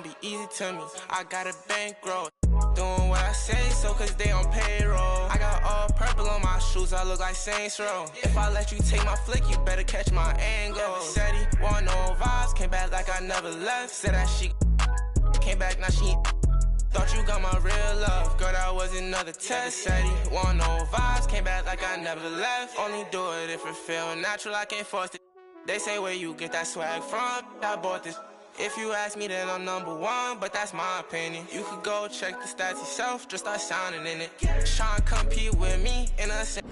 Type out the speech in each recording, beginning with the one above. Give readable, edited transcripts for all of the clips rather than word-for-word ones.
gon' be easy to me. I got a bankroll. Doing what I say, so cause they on payroll. I got all purple on my shoes, I look like Saints Row. If I let you take my flick, you better catch my angle. Said he want no vibes, came back like I never left. Said that she came back, now she thought you got my real love. Girl, that was another test. Said he want no vibes, came back like I never left. Only do it if it feel natural, I can't force it. They say where you get that swag from, I bought this. If you ask me, then I'm #1, but that's my opinion. You could go check the stats yourself, just start sounding in it. Try and compete with me in a sense.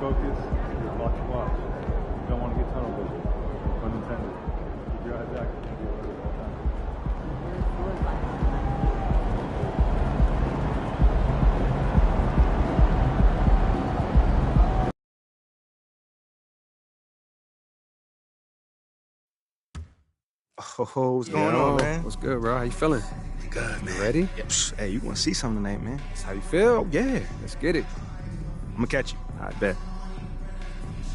Focus, watch. You don't want to get tunnel vision. Pun intended. Keep your eyes active. Oh, what's going on, man? What's good, bro? How you feeling? Good, man. You ready? Yep. Hey, you want to see something tonight, man? That's how you feel? Oh, yeah. Let's get it. I'm going to catch you. I bet.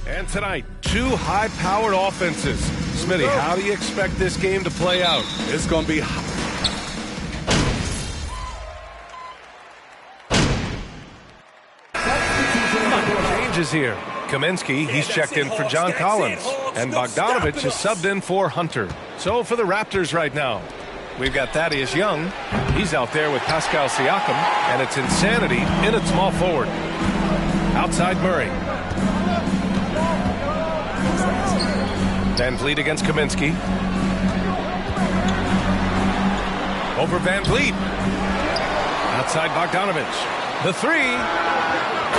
And tonight, two high-powered offenses. Smitty, how do you expect this game to play out? It's going to be Changes here. Kaminsky, he's checked in for John Collins. And Bogdanovich is subbed in for Hunter. So for the Raptors right now, we've got Thaddeus Young. He's out there with Pascal Siakam. And it's Insanity in at small forward. Outside Murray. Van Vliet against Kaminsky. Over Van Vliet. Outside Bogdanovich. The three.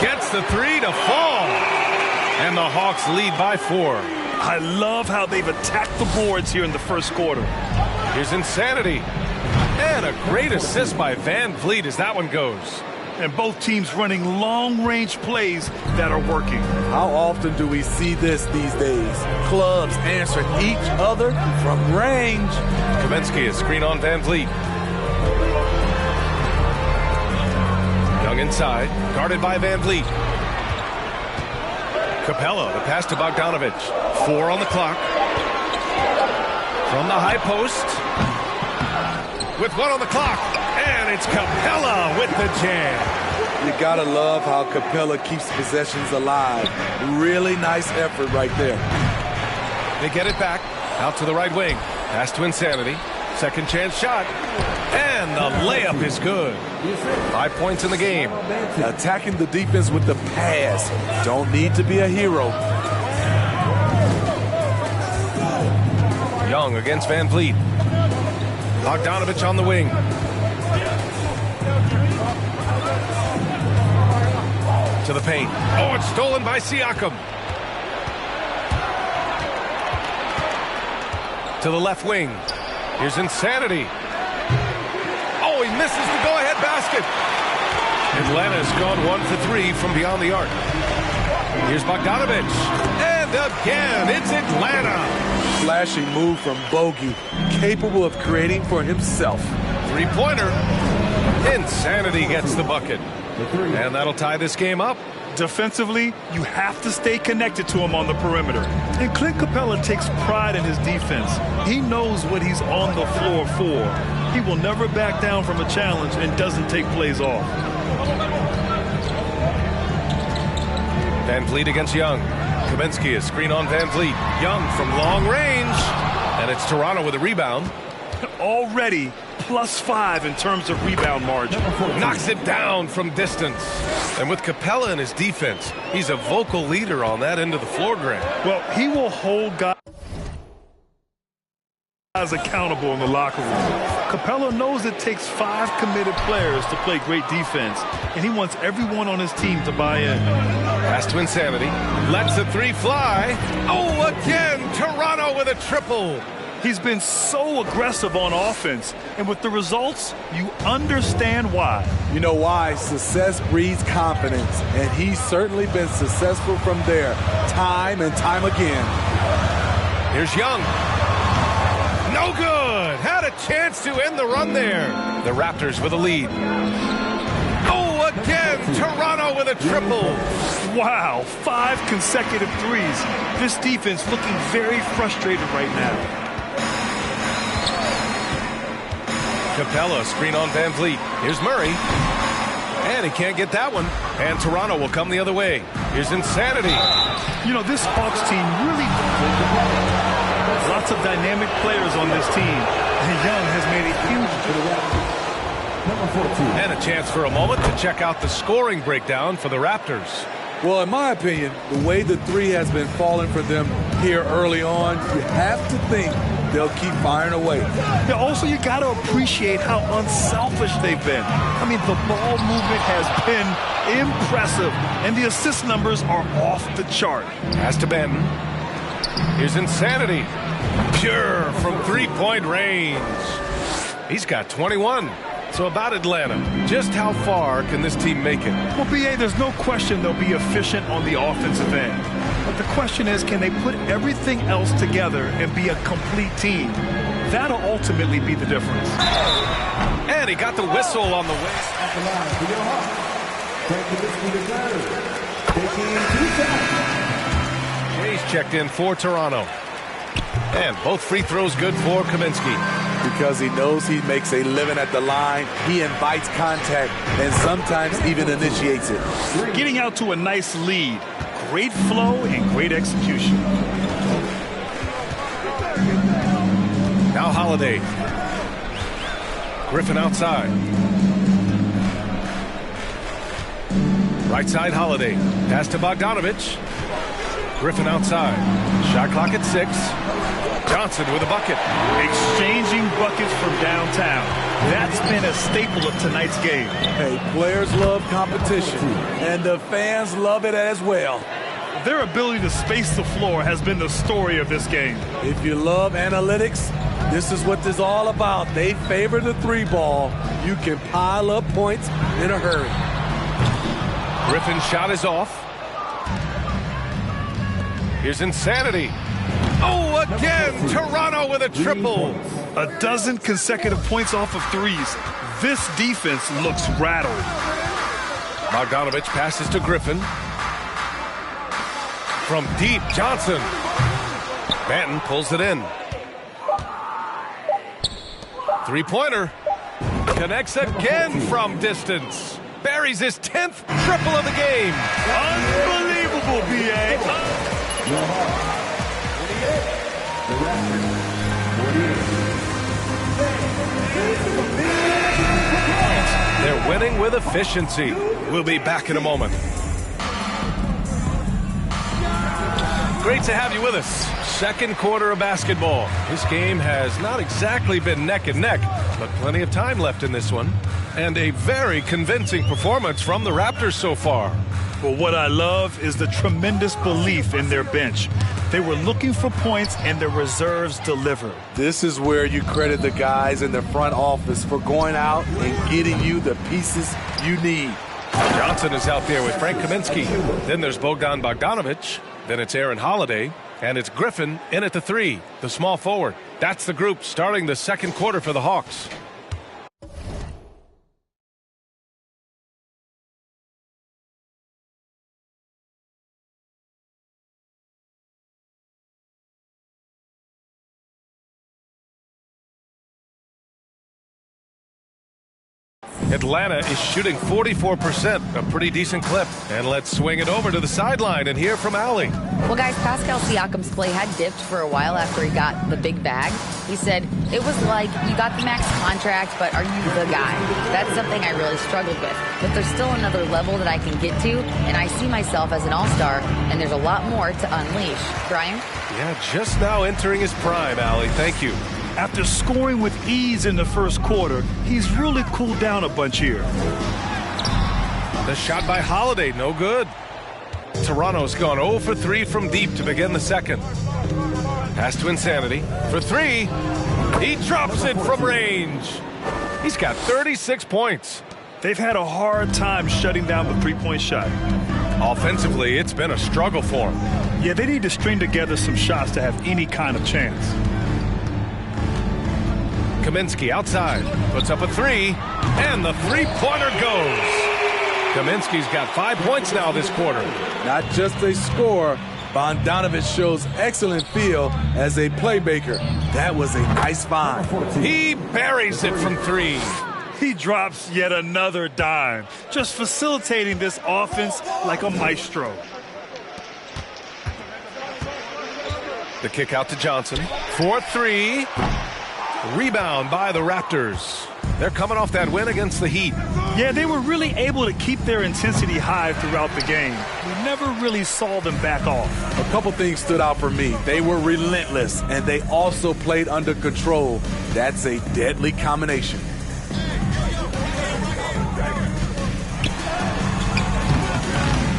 Gets the three to fall. And the Hawks lead by 4. I love how they've attacked the boards here in the first quarter. Here's Insanity. And a great assist by Van Vliet as that one goes. And both teams running long-range plays that are working. How often do we see this these days? Clubs answering each other from range. Kaminsky is screen on Van Vliet. Young inside, guarded by Van Vliet. Capella, the pass to Bogdanovich. 4 on the clock. From the high post. With 1 on the clock. And it's Capella with the jam. You gotta love how Capella keeps possessions alive. Really nice effort right there. They get it back. Out to the right wing. Pass to Insanity. Second chance shot. And the layup is good. 5 points in the game. Attacking the defense with the pass. Don't need to be a hero. Young against Van Vliet. Bogdanovich on the wing. To the paint. Oh, it's stolen by Siakam. To the left wing. Here's Insanity. Oh, he misses the go-ahead basket. Atlanta's gone 1 for 3 from beyond the arc. Here's Bogdanovich. And again, it's Atlanta. Flashing move from Bogey. Capable of creating for himself. Three-pointer. Insanity gets the bucket. And that'll tie this game up. Defensively, you have to stay connected to him on the perimeter. And Clint Capella takes pride in his defense. He knows what he's on the floor for. He will never back down from a challenge and doesn't take plays off. Van Vliet against Young. Kaminsky is screen on Van Vliet. Young from long range. And it's Toronto with a rebound. Already +5 in terms of rebound margin. Knocks it down from distance. And with Capella in his defense, he's a vocal leader on that end of the floor, Grant. Well, he will hold guys. Guys accountable in the locker room. Capella knows it takes 5 committed players to play great defense, and he wants everyone on his team to buy in. Pass to Insanity. Lets the 3 fly. Oh, again, Toronto with a triple. He's been so aggressive on offense, and with the results, you understand why. You know why? Success breeds confidence, and he's certainly been successful from there, time and time again. Here's Young. No good. Had a chance to end the run there. The Raptors with a lead. Oh, again, Toronto with a triple. Wow, 5 consecutive threes. This defense looking very frustrated right now. Capella, screen on Van Vliet. Here's Murray. And he can't get that one. And Toronto will come the other way. Here's Insanity. You know, this Hawks team really... Lots of dynamic players on this team. And Young has made a huge... And a chance for a moment to check out the scoring breakdown for the Raptors. Well, in my opinion, the way the 3 has been falling for them here early on, you have to think they'll keep firing away. Yeah, also, you got to appreciate how unselfish they've been. I mean, the ball movement has been impressive, and the assist numbers are off the chart. Pass to Benton. Here's Insanity. Pure from 3-point range. He's got 21. So about Atlanta, just how far can this team make it? Well, B.A., there's no question they'll be efficient on the offensive end. But the question is, can they put everything else together and be a complete team? That'll ultimately be the difference. And he got the whistle on the way. Jay's checked in for Toronto. And both free throws good for Kaminsky. Because he knows he makes a living at the line, he invites contact and sometimes even initiates it. Getting out to a nice lead. Great flow and great execution. Now Holiday. Griffin outside. Right side Holiday. Pass to Bogdanovich. Griffin outside. Shot clock at 6. Johnson with a bucket. Exchanging buckets from downtown. That's been a staple of tonight's game. Hey, players love competition, and the fans love it as well. Their ability to space the floor has been the story of this game. If you love analytics, this is what this is all about. They favor the 3-ball. You can pile up points in a hurry. Griffin's shot is off. Here's Insanity. Oh, again, Toronto with a triple. A dozen consecutive points off of threes. This defense looks rattled. Bogdanovich passes to Griffin. From deep, Johnson. Banton pulls it in. 3-pointer. Connects again from distance. Buries his 10th triple of the game. Unbelievable, B.A. They're winning with efficiency. We'll be back in a moment. Great to have you with us. Second quarter of basketball. This game has not exactly been neck and neck, but plenty of time left in this one. And a very convincing performance from the Raptors so far. Well, what I love is the tremendous belief in their bench. They were looking for points, and their reserves delivered. This is where you credit the guys in the front office for going out and getting you the pieces you need. Johnson is out there with Frank Kaminsky. Then there's Bogdan Bogdanovich. Then it's Aaron Holiday. And it's Griffin in at the 3, the small forward. That's the group starting the second quarter for the Hawks. Atlanta is shooting 44%, a pretty decent clip. And let's swing it over to the sideline and hear from Allie. Well, guys, Pascal Siakam's play had dipped for a while after he got the big bag. He said, it was like, you got the max contract, but are you the guy? That's something I really struggled with. But there's still another level that I can get to, and I see myself as an all-star, and there's a lot more to unleash. Brian? Yeah, just now entering his prime, Allie. Thank you. After scoring with ease in the first quarter, he's really cooled down a bunch here. The shot by Holiday, no good. Toronto's gone 0 for 3 from deep to begin the second. Pass to Insanity for 3. He drops it from range. He's got 36 points. They've had a hard time shutting down the three-point shot. Offensively, it's been a struggle for them. Yeah, they need to string together some shots to have any kind of chance. Kaminsky outside, puts up a 3, and the three-pointer goes. Kaminsky's got 5 points now this quarter. Not just a scorer, Bogdanovic shows excellent feel as a playmaker. That was a nice find. He buries it from 3. He drops yet another dime, just facilitating this offense like a maestro. The kick out to Johnson for 3. Rebound by the Raptors. They're coming off that win against the Heat. Yeah, they were really able to keep their intensity high throughout the game. We never really saw them back off. A couple things stood out for me. They were relentless, and they also played under control. That's a deadly combination.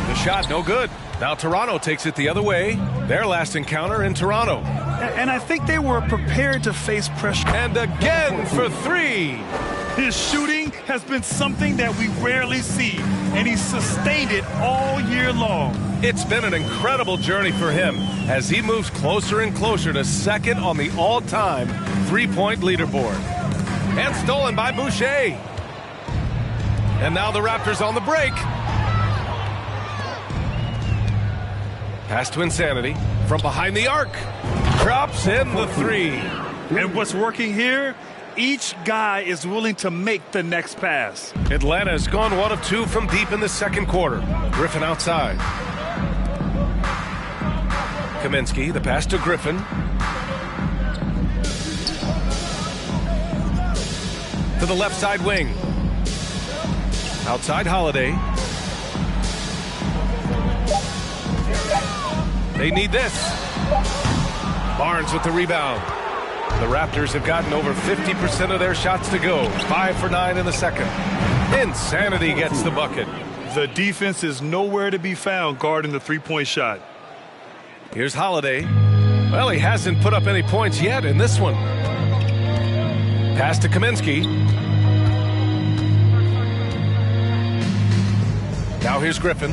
The shot, no good. Now Toronto takes it the other way. Their last encounter in Toronto. And I think they were prepared to face pressure. And again for 3. His shooting has been something that we rarely see, and he's sustained it all year long. It's been an incredible journey for him as he moves closer and closer to second on the all-time three-point leaderboard. And stolen by Boucher. And now the Raptors on the break. Pass to Insanity from behind the arc. Drops in the 3. And what's working here? Each guy is willing to make the next pass. Atlanta has gone 1 of 2 from deep in the second quarter. Griffin outside. Kaminsky, the pass to Griffin. To the left side wing. Outside Holiday. They need this. Barnes with the rebound. The Raptors have gotten over 50% of their shots to go. 5 for 9 in the second. Insanity gets the bucket. The defense is nowhere to be found guarding the three-point shot. Here's Holiday. Well, he hasn't put up any points yet in this one. Pass to Kaminsky. Now here's Griffin.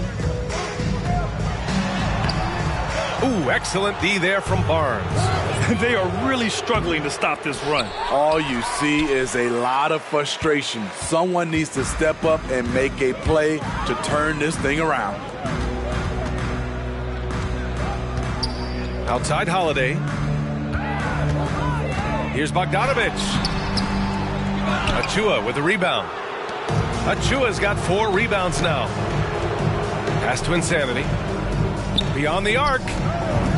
Ooh, excellent D there from Barnes. They are really struggling to stop this run. All you see is a lot of frustration. Someone needs to step up and make a play to turn this thing around. Outside Holiday. Here's Bogdanovic. Achua with the rebound. Achua's got 4 rebounds now. Pass to Insanity. Beyond the arc.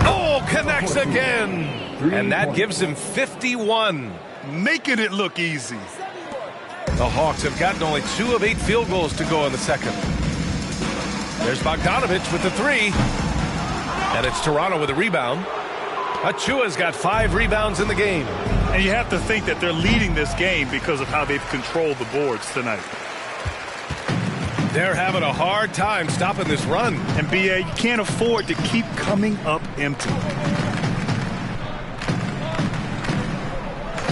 Oh, connects again. And that gives him 51. Making it look easy. The Hawks have gotten only 2 of 8 field goals to go in the second. There's Bogdanovic with the 3. And it's Toronto with a rebound. Achua's got 5 rebounds in the game. And you have to think that they're leading this game because of how they've controlled the boards tonight. They're having a hard time stopping this run. And B.A., you can't afford to keep coming up empty.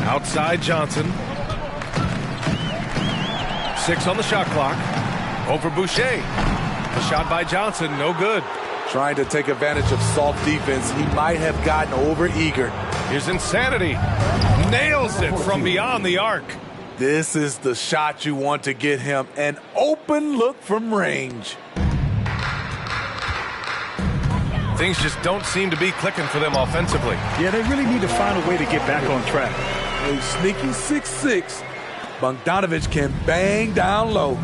Outside Johnson. 6 on the shot clock. Over Boucher. The shot by Johnson, no good. Trying to take advantage of soft defense. He might have gotten over-eager. Here's Insanity. Nails it from beyond the arc. This is the shot you want to get him. An open look from range. Things just don't seem to be clicking for them offensively. Yeah, they really need to find a way to get back on track. A sneaky 6'6". Bogdanovic can bang down low.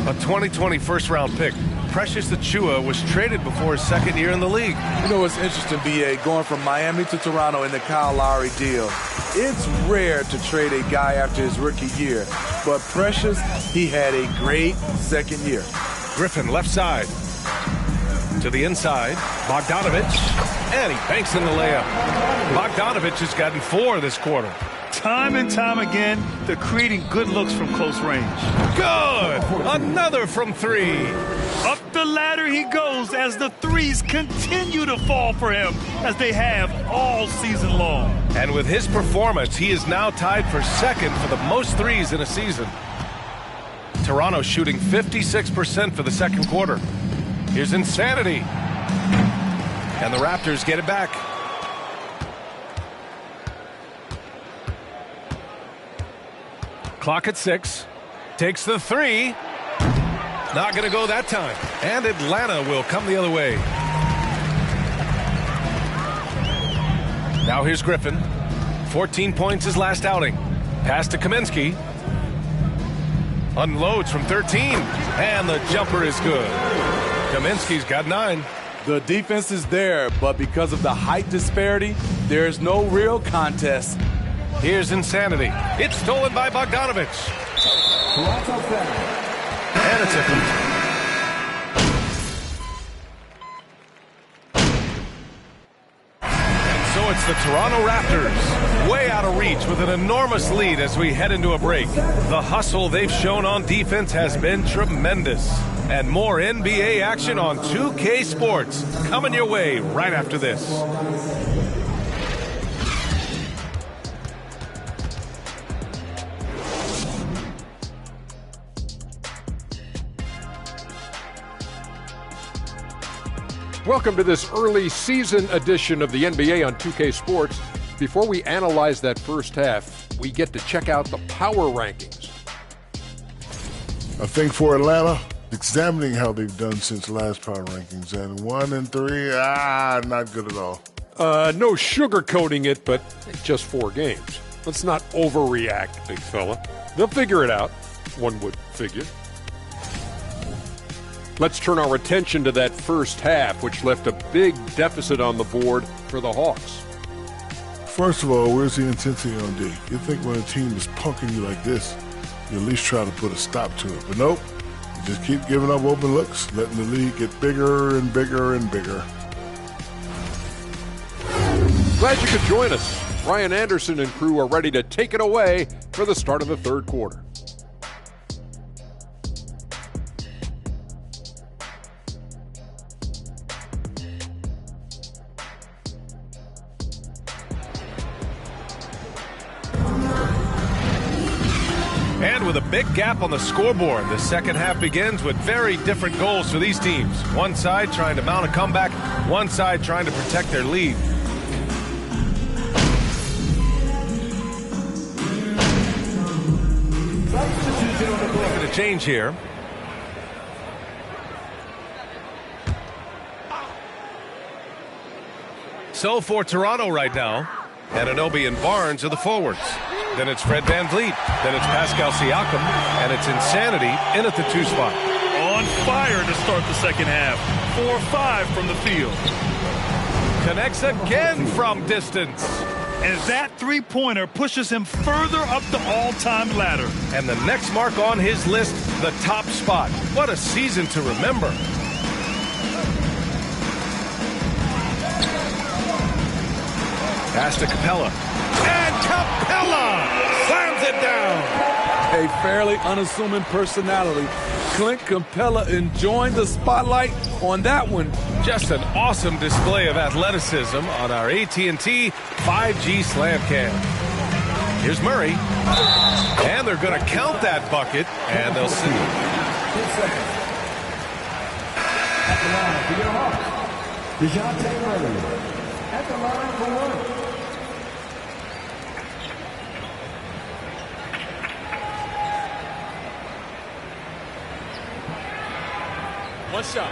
A 2020 first-round pick. Precious Achiuwa was traded before his second year in the league. You know what's interesting, B.A., going from Miami to Toronto in the Kyle Lowry deal. It's rare to trade a guy after his rookie year. But Precious, he had a great second year. Griffin left side. To the inside. Bogdanovic. And he banks in the layup. Bogdanovic has gotten 4 this quarter. Time and time again, they're creating good looks from close range. Good! Another from 3. Up the ladder he goes as the threes continue to fall for him, as they have all season long. And with his performance, he is now tied for second for the most threes in a season. Toronto shooting 56% for the second quarter. Here's Insanity. And the Raptors get it back. Clock at 6. Takes the 3. Not going to go that time. And Atlanta will come the other way. Now here's Griffin. 14 points his last outing. Pass to Kaminsky. Unloads from 13. And the jumper is good. Kaminsky's got 9. The defense is there, but because of the height disparity, there's no real contest. Here's Insanity. It's stolen by Bogdanovic. And it's incomplete. So it's the Toronto Raptors, way out of reach with an enormous lead as we head into a break. The hustle they've shown on defense has been tremendous. And more NBA action on 2K Sports coming your way right after this. Welcome to this early season edition of the NBA on 2K Sports. Before we analyze that first half, we get to check out the power rankings. I think for Atlanta, examining how they've done since last power rankings, and 1 and 3, not good at all. No sugarcoating it, but just 4 games. Let's not overreact, big fella. They'll figure it out, one would figure. Let's turn our attention to that first half, which left a big deficit on the board for the Hawks. First of all, where's the intensity on D? You think when a team is punking you like this, you at least try to put a stop to it. But nope, you just keep giving up open looks, letting the lead get bigger and bigger and bigger. Glad you could join us. Ryan Anderson and crew are ready to take it away for the start of the third quarter. And with a big gap on the scoreboard, the second half begins with very different goals for these teams. One side trying to mount a comeback, one side trying to protect their lead. Making a change here. So for Toronto right now, Anunoby and Barnes are the forwards. Then it's Fred VanVleet. Then it's Pascal Siakam. And it's Insanity in at the 2 spot. On fire to start the second half. 4-5 from the field. Connects again from distance. And that three-pointer pushes him further up the all-time ladder. And the next mark on his list, the top spot. What a season to remember. Pass to Capella. And Capella slams it down. A fairly unassuming personality. Clint Capella enjoying the spotlight on that one. Just an awesome display of athleticism on our AT&T 5G Slam Cam. Here's Murray. And they're going to count that bucket, and they'll see. At the line for your Hawks, DeJounte Murray. At the line for 1. One shot.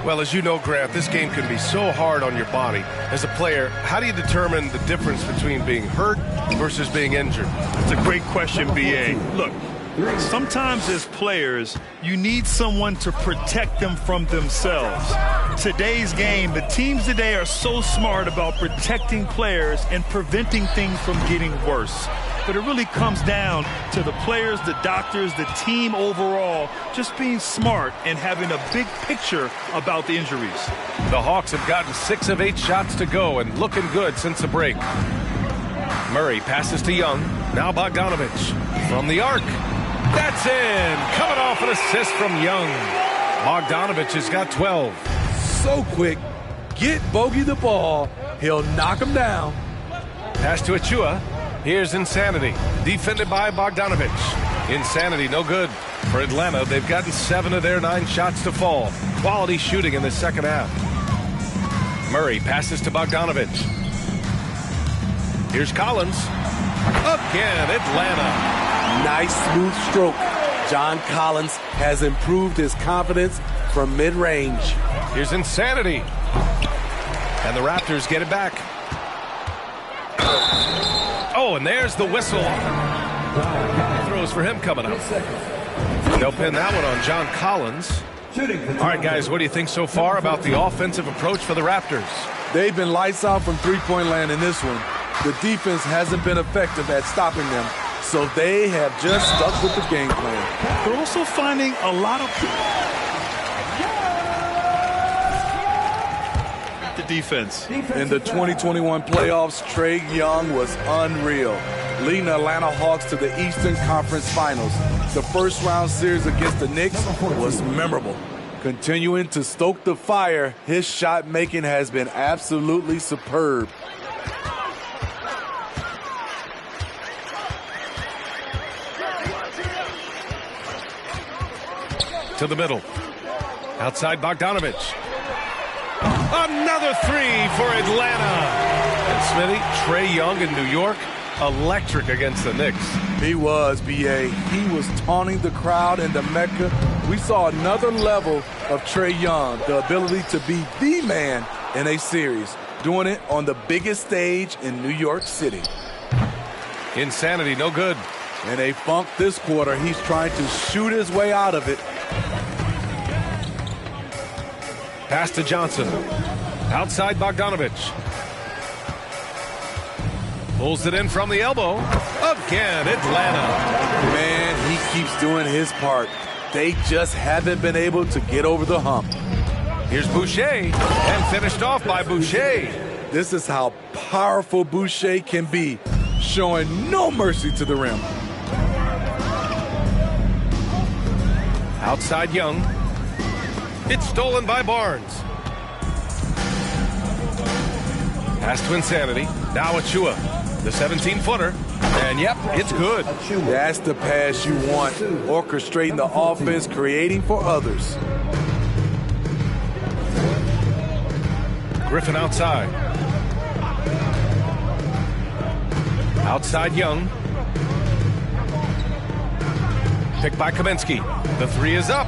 Well, as you know, Grant, this game can be so hard on your body. As a player, how do you determine the difference between being hurt versus being injured? It's a great question, B.A. Look, sometimes as players, you need someone to protect them from themselves. Today's game, the teams today are so smart about protecting players and preventing things from getting worse. but it really comes down to the players, the doctors, the team overall, just being smart and having a big picture about the injuries. The Hawks have gotten 6 of 8 shots to go and looking good since the break. Murray passes to Young. Now Bogdanovich from the arc. That's in. Coming off an assist from Young. Bogdanovich has got 12. So quick. Get Bogey the ball. He'll knock him down. Pass to Achua. Here's Insanity. Defended by Bogdanovich. Insanity no good. For Atlanta, they've gotten 7 of their 9 shots to fall. Quality shooting in the second half. Murray passes to Bogdanovich. Here's Collins. Again, Atlanta. Nice smooth stroke. John Collins has improved his confidence from mid-range. Here's Insanity. And the Raptors get it back. Oh, and there's the whistle. Throws for him coming up. They'll pin that one on John Collins. All right, guys, what do you think so far about the offensive approach for the Raptors? They've been lights out from three-point land in this one. The defense hasn't been effective at stopping them, so they have just stuck with the game plan. They're also finding a lot of the defense. In the 2021 playoffs, Trae Young was unreal, leading the Atlanta Hawks to the Eastern Conference Finals. The first-round series against the Knicks was memorable. Continuing to stoke the fire, his shot-making has been absolutely superb. To the middle. Outside Bogdanovich. Another 3 for Atlanta. And Smitty, Trae Young in New York, electric against the Knicks. He was, B.A. He was taunting the crowd in the Mecca. We saw another level of Trae Young, the ability to be the man in a series, doing it on the biggest stage in New York City. Insanity, no good. In a funk this quarter, he's trying to shoot his way out of it. Pass to Johnson. Outside Bogdanovich. Pulls it in from the elbow. Again, Atlanta. Man, he keeps doing his part. They just haven't been able to get over the hump. Here's Boucher, and finished off by Boucher. This is how powerful Boucher can be, showing no mercy to the rim. Outside Young. It's stolen by Barnes. Pass to Insanity. Now Achua. The 17-footer. And yep, it's good. That's the pass you want. Orchestrating the offense, creating for others. Griffin outside. Outside Young. Picked by Kaminsky. The 3 is up.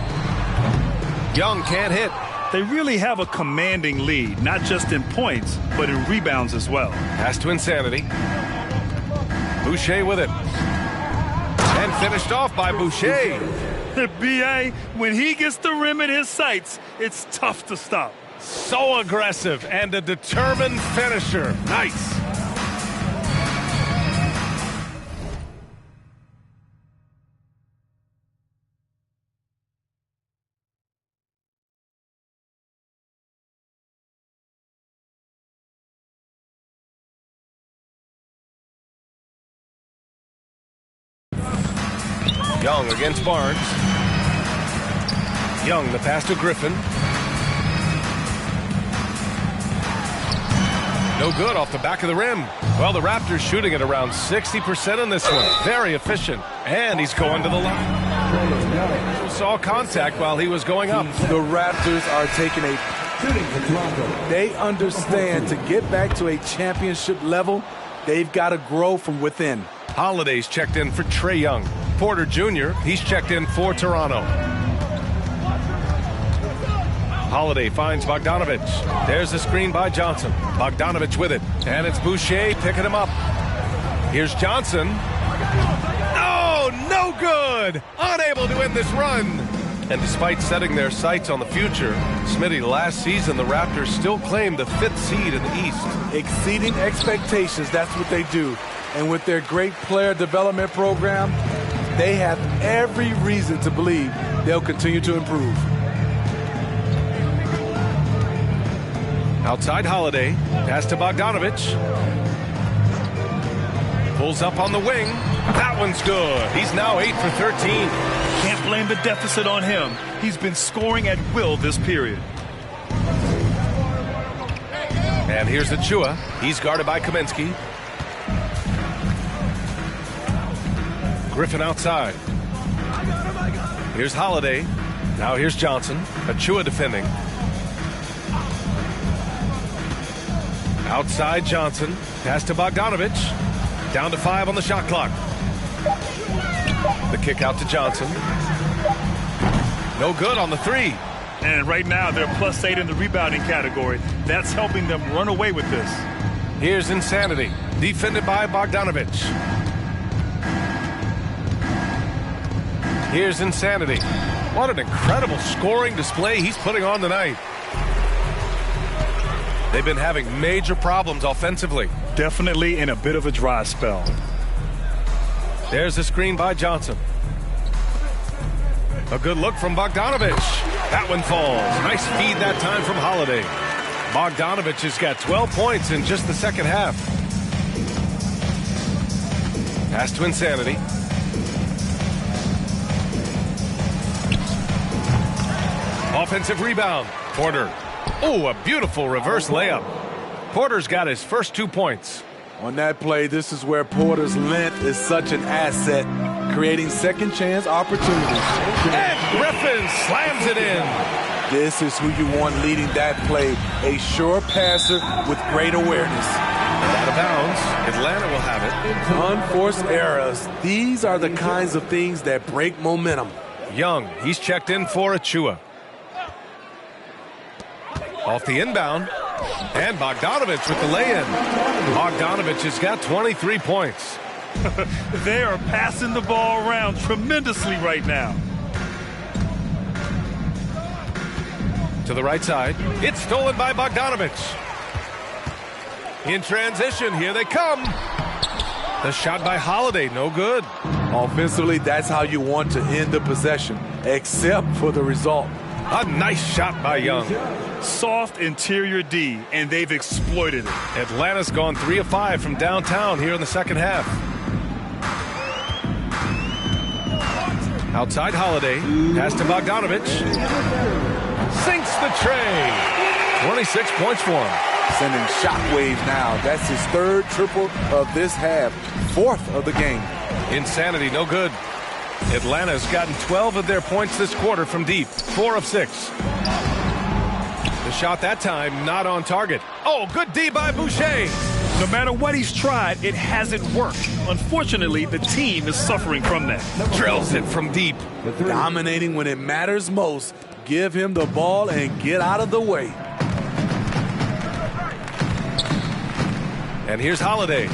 Young can't hit. They really have a commanding lead, not just in points, but in rebounds as well. Pass to Insanity. Boucher with it. And finished off by Boucher. B.A., when he gets the rim in his sights, it's tough to stop. So aggressive and a determined finisher. Nice. Young against Barnes. Young, the pass to Griffin. No good off the back of the rim. Well, the Raptors shooting at around 60% in this one. Very efficient. And he's going to the line. Saw contact while he was going up. The Raptors are taking They understand to get back to a championship level, they've got to grow from within. Holiday's checked in for Trae Young. Porter Jr., he's checked in for Toronto. Holiday finds Bogdanovich. There's a screen by Johnson. Bogdanovich with it. And it's Boucher picking him up. Here's Johnson. Oh, no good! Unable to win this run. And despite setting their sights on the future, Smitty, last season the Raptors still claimed the 5th seed in the East. Exceeding expectations, that's what they do. And with their great player development program, they have every reason to believe they'll continue to improve. Outside Holiday, pass to Bogdanovich. Pulls up on the wing. That one's good. He's now 8 for 13. Can't blame the deficit on him. He's been scoring at will this period. And here's Achua. He's guarded by Kaminsky. Griffin outside. Here's Holiday. Now here's Johnson. Achua defending. Outside Johnson. Pass to Bogdanovich. Down to 5 on the shot clock. The kick out to Johnson. No good on the 3. And right now they're +8 in the rebounding category. That's helping them run away with this. Here's Insanity. Defended by Bogdanovich. Here's Insanity. What an incredible scoring display he's putting on tonight. They've been having major problems offensively. Definitely in a bit of a dry spell. There's a screen by Johnson. A good look from Bogdanovich. That one falls. Nice feed that time from Holiday. Bogdanovich has got 12 points in just the second half. Pass to Insanity. Offensive rebound. Porter. Oh, a beautiful reverse layup. Porter's got his first 2 points. On that play, this is where Porter's length is such an asset, creating second chance opportunities. And Griffin slams it in. This is who you want leading that play, a sure passer with great awareness. Out of bounds, Atlanta will have it. Unforced errors. These are the kinds of things that break momentum. Young, he's checked in for Achua. Off the inbound. And Bogdanovich with the lay-in. Bogdanovich has got 23 points. They are passing the ball around tremendously right now. To the right side. It's stolen by Bogdanovich. In transition, here they come. The shot by Holiday, no good. Offensively, that's how you want to end the possession, except for the result. A nice shot by Young. Soft interior D, and they've exploited it. Atlanta's gone 3 of 5 from downtown here in the second half. Outside Holiday. Pass to Bogdanovich. Sinks the tray. 26 points for him. Sending shockwaves now. That's his third triple of this half. 4th of the game. Insanity, no good. Atlanta's gotten 12 of their points this quarter from deep. 4 of 6. The shot that time not on target. Oh, good D by Boucher. No matter what he's tried, it hasn't worked. Unfortunately, the team is suffering from that. Drills it from deep. Dominating when it matters most. Give him the ball and get out of the way. And here's Holiday.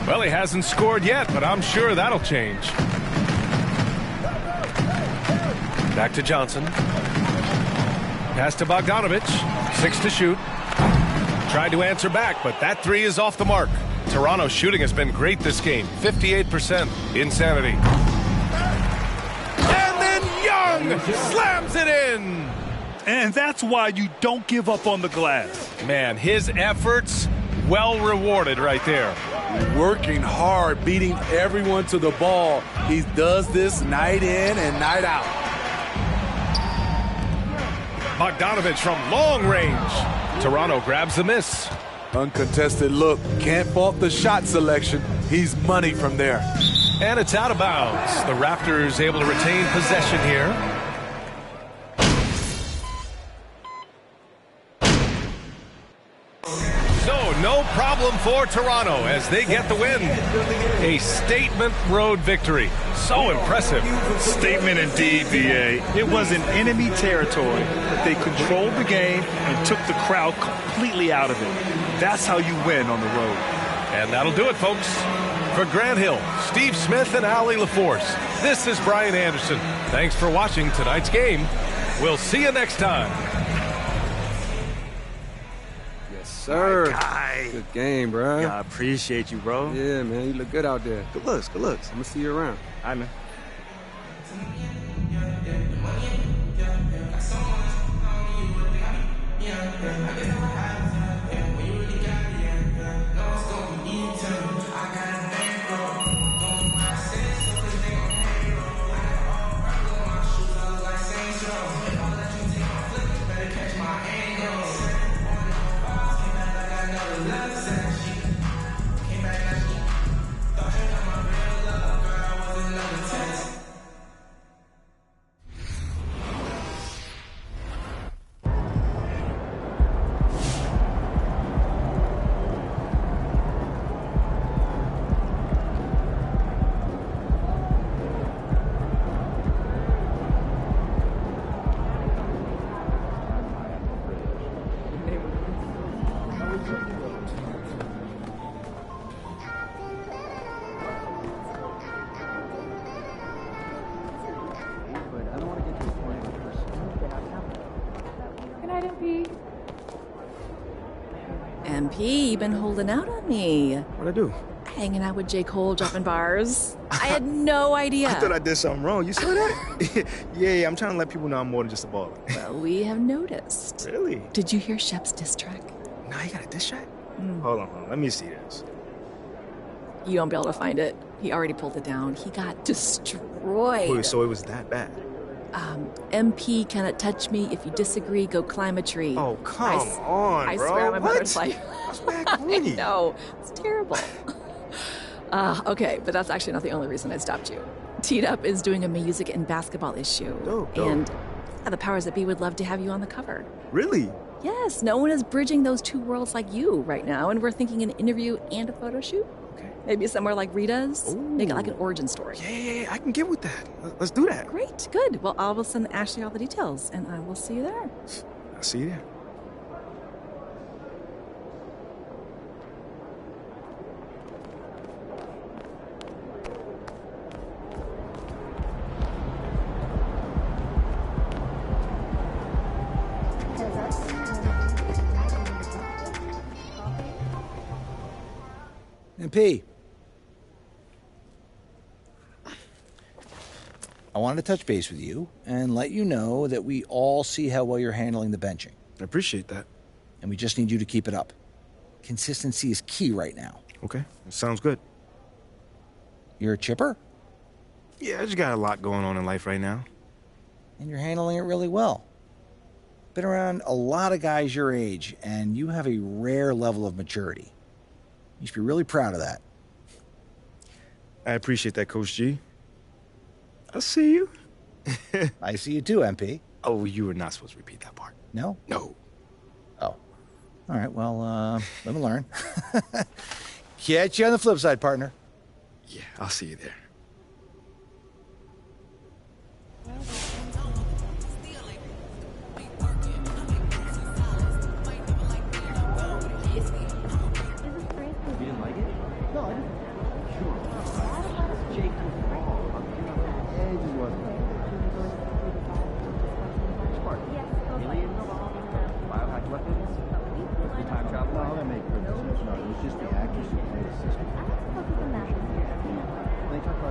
Well, he hasn't scored yet, but I'm sure that'll change. Back to Johnson. Pass to Bogdanovich. 6 to shoot. Tried to answer back, but that 3 is off the mark. Toronto's shooting has been great this game. 58%. Insanity. And then Young slams it in. And that's why you don't give up on the glass. Man, his efforts well rewarded right there. Working hard, beating everyone to the ball. He does this night in and night out. Bogdanovich from long range. Toronto grabs the miss. Uncontested look. Can't fault the shot selection. He's money from there. And it's out of bounds. The Raptors able to retain possession here. So no problem for Toronto as they get the win. A statement road victory. So impressive. Statement indeed, VA. It was in enemy territory, but they controlled the game and took the crowd completely out of it. That's how you win on the road. And that'll do it, folks. For Grant Hill, Steve Smith, and Allie LaForce, this is Brian Anderson. Thanks for watching tonight's game. We'll see you next time. Yes. sir. Guy. Good game, bro. Yeah, I appreciate you, bro. Yeah, man, you look good out there. Good looks, good looks. I'm gonna see you around. All right, man. MP, you've been holding out on me. What'd I do? Hanging out with J. Cole, dropping bars. I had no idea. I thought I did something wrong. You saw that? yeah, I'm trying to let people know I'm more than just a baller. Well, we have noticed. Really? Did you hear Shep's diss track? Nah, you got a diss track? Hold on. Let me see this. You won't be able to find it. He already pulled it down. He got destroyed. Wait, so it was that bad? MP cannot touch me. If you disagree, go climb a tree. Oh, come on, I bro. swear on my mother's What? life. That's bad corny. No, it's terrible. Okay, but that's actually not the only reason I stopped you. Teed Up is doing a music and basketball issue. Dope. And the powers that be would love to have you on the cover. Really? Yes, no one is bridging those two worlds like you right now, and we're thinking an interview and a photo shoot. Okay. Maybe somewhere like Rita's. Ooh. Make it like an origin story. Yeah, I can get with that. Let's do that. Great, good. Well, I will send Ashley all the details, and I will see you there. I'll see you there. MP, I wanted to touch base with you and let you know that we all see how well you're handling the benching. I appreciate that. And we just need you to keep it up. Consistency is key right now. Okay, sounds good. You're a chipper? Yeah, I just got a lot going on in life right now. And you're handling it really well. Been around a lot of guys your age, and you have a rare level of maturity. You should be really proud of that. I appreciate that, Coach G. I see you. I see you too, MP. Oh, you were not supposed to repeat that part. No? No. Oh. All right, well, let me learn. Catch you on the flip side, partner. Yeah, I'll see you there. They talk about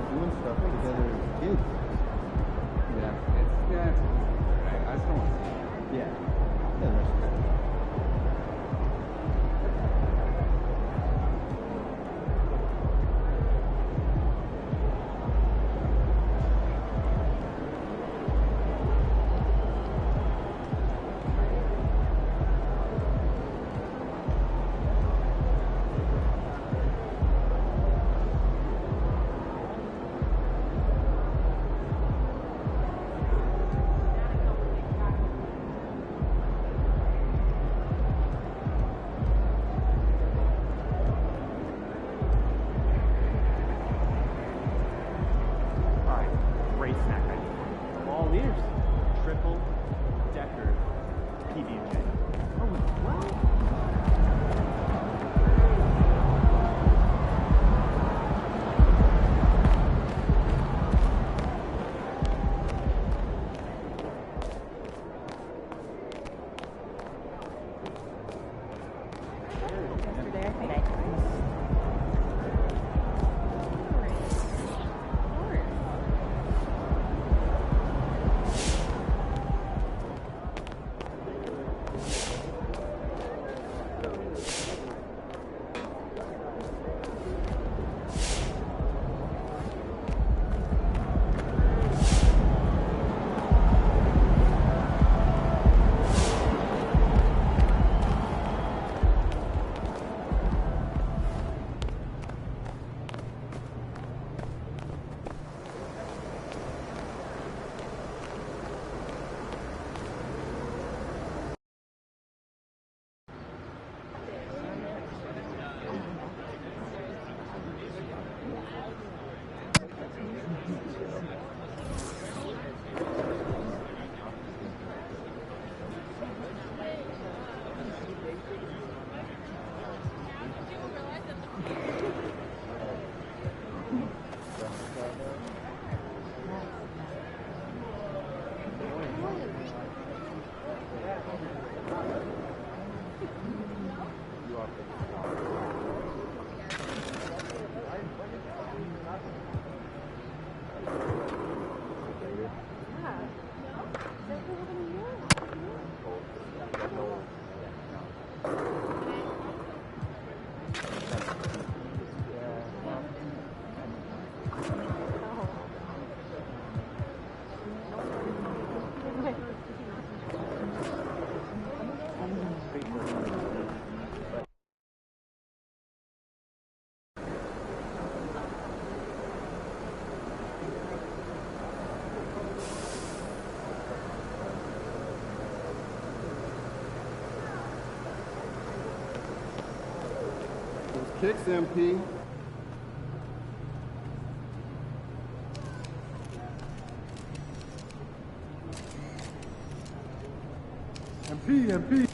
kicks, MP. MP.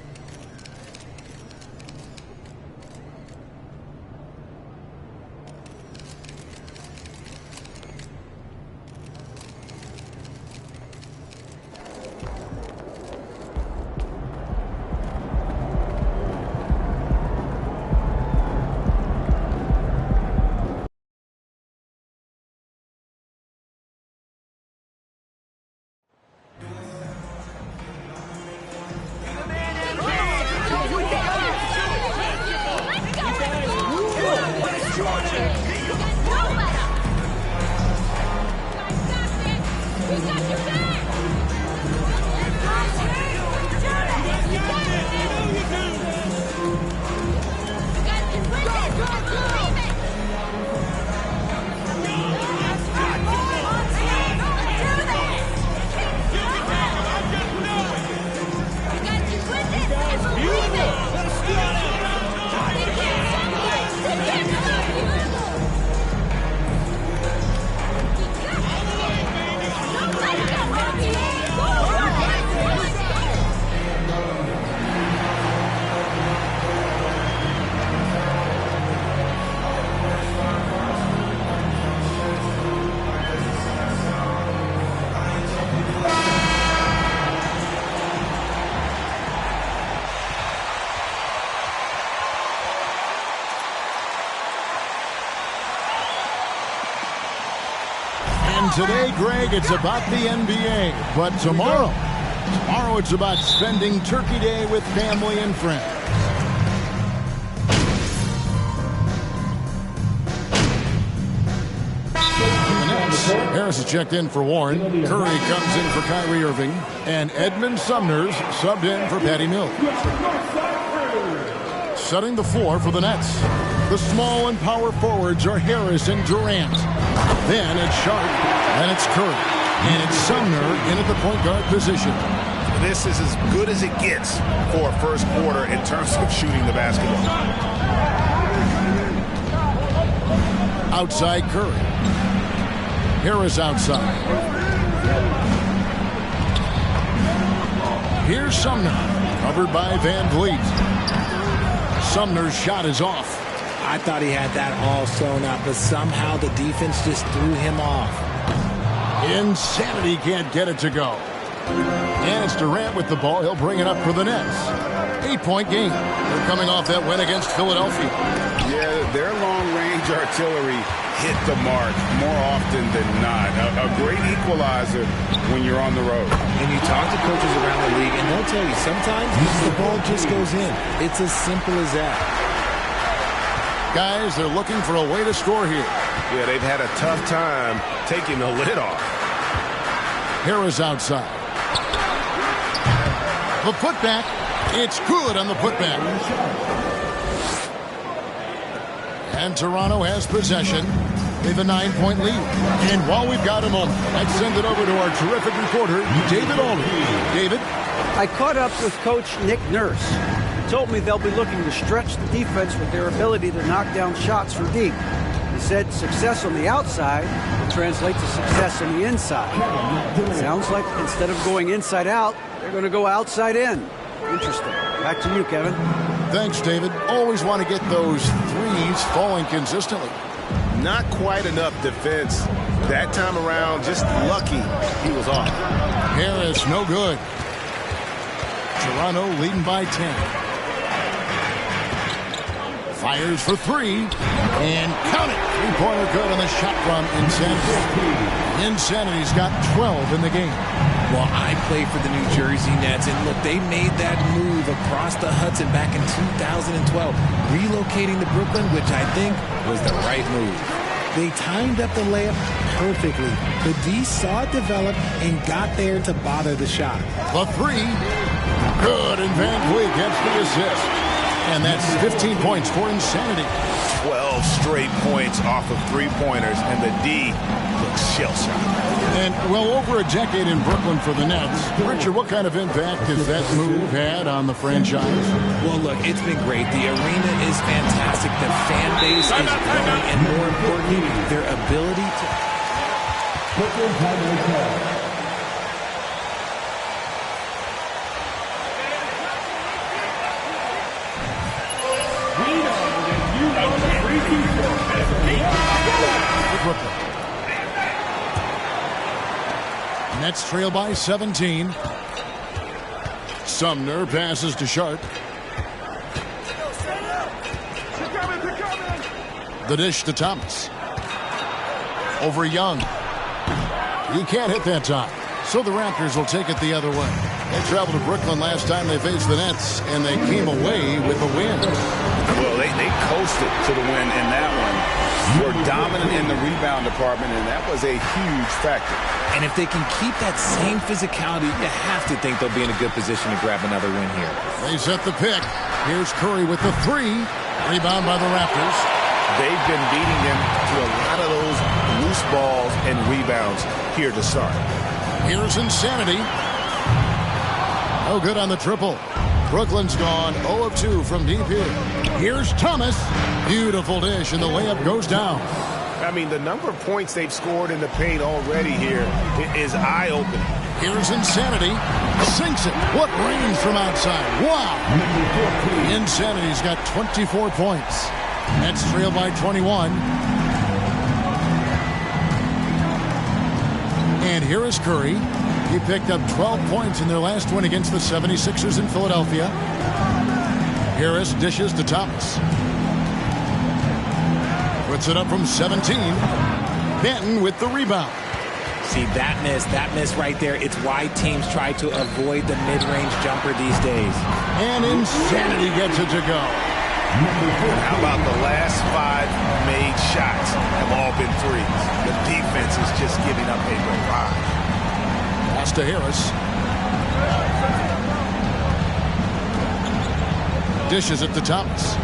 Today, Greg, it's about the NBA, but tomorrow it's about spending Turkey Day with family and friends. Harris is checked in for Warren. Curry comes in for Kyrie Irving, and Edmund Sumner's subbed in for Patty Mills. Setting the floor for the Nets. The small and power forwards are Harris and Durant. Then it's Sharp, then it's Curry, and it's Sumner in at the point guard position. This is as good as it gets for a first quarter in terms of shooting the basketball. Outside Curry. Harris outside. Here's Sumner, covered by Van Vliet. Sumner's shot is off. I thought he had that all sewn up, but somehow the defense just threw him off. Insanity can't get it to go. And it's Durant with the ball. He'll bring it up for the Nets. 8-point game. They're coming off that win against Philadelphia. Yeah, their long-range artillery hit the mark more often than not. A great equalizer when you're on the road. And you talk to coaches around the league, and they'll tell you sometimes the ball just goes in. It's as simple as that. Guys, they're looking for a way to score here. Yeah, they've had a tough time taking the lid off. Harris outside. The putback. It's good on the putback. And Toronto has possession. They have a 9-point lead. And while we've got a moment, let's send it over to our terrific reporter, David Aldridge. David? I caught up with Coach Nick Nurse. He told me they'll be looking to stretch the defense with their ability to knock down shots from deep. He said success on the outside will translate to success on the inside. Sounds like instead of going inside out, they're going to go outside in. Interesting. Back to you, Kevin. Thanks, David. Always want to get those threes falling consistently. Not quite enough defense. That time around, just lucky he was off. Harris, no good. Toronto leading by 10. Fires for three. And count it. Three-pointer good on the shot from Insanity. Insanity's got 12 in the game. Well, I play for the New Jersey Nets, and look, they made that move across the Hudson back in 2012, relocating to Brooklyn, which I think was the right move. They timed up the layup perfectly. The D saw it develop and got there to bother the shot. The three. Good, and Van Vliet gets the assist. And that's 15 points for Insanity. 12 straight points off of three-pointers, and the D looks shell-shocked. And well over a decade in Brooklyn for the Nets. Richard, what kind of impact has that move had on the franchise? Well, look, it's been great. The arena is fantastic. The fan base is growing, and more importantly, their ability to... Brooklyn. Nets trail by 17. Sumner passes to Sharp. The dish to Thomas. Over Young. He can't hit that time. So the Raptors will take it the other way. They traveled to Brooklyn last time they faced the Nets, and they came away with a win. Well, they coasted to the win in that one. Were dominant in the rebound department, and that was a huge factor. And if they can keep that same physicality, you have to think they'll be in a good position to grab another win here. They set the pick. Here's Curry with the three. Rebound by the Raptors. They've been beating them to a lot of those loose balls and rebounds here to start. Here's Insanity. No good on the triple. Brooklyn's gone 0 of 2 from deep here. Here's Thomas. Beautiful dish, and the layup goes down. I mean, the number of points they've scored in the paint already here is eye-opening. Here's Insanity. Sinks it. What range from outside. Wow. Insanity's got 24 points. Nets trail by 21. And here is Curry. He picked up 12 points in their last win against the 76ers in Philadelphia. Harris dishes to Thomas. Puts it up from 17. Benton with the rebound. See, that miss right there, it's why teams try to avoid the mid-range jumper these days. And Insanity gets it to go. How about the last 5 made shots have all been threes? The defense is just giving up a barrage. Pass to Harris. Dishes it to Thomas.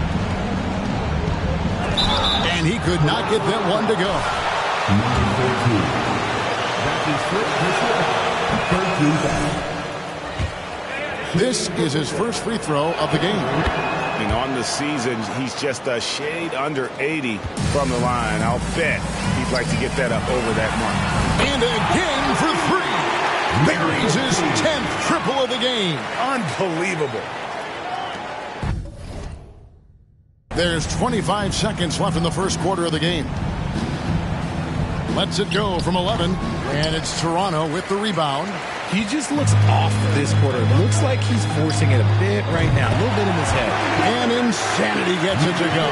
And he could not get that one to go. This is his first free throw of the game. And on the season, he's just a shade under 80 from the line. I'll bet he'd like to get that up over that mark. And again for 3. Buries his 10th triple of the game. Unbelievable. There's 25 seconds left in the first quarter of the game. Lets it go from 11. And it's Toronto with the rebound. He just looks off this quarter. Looks like he's forcing it a bit right now. A little bit in his head. And Insanity gets it to go.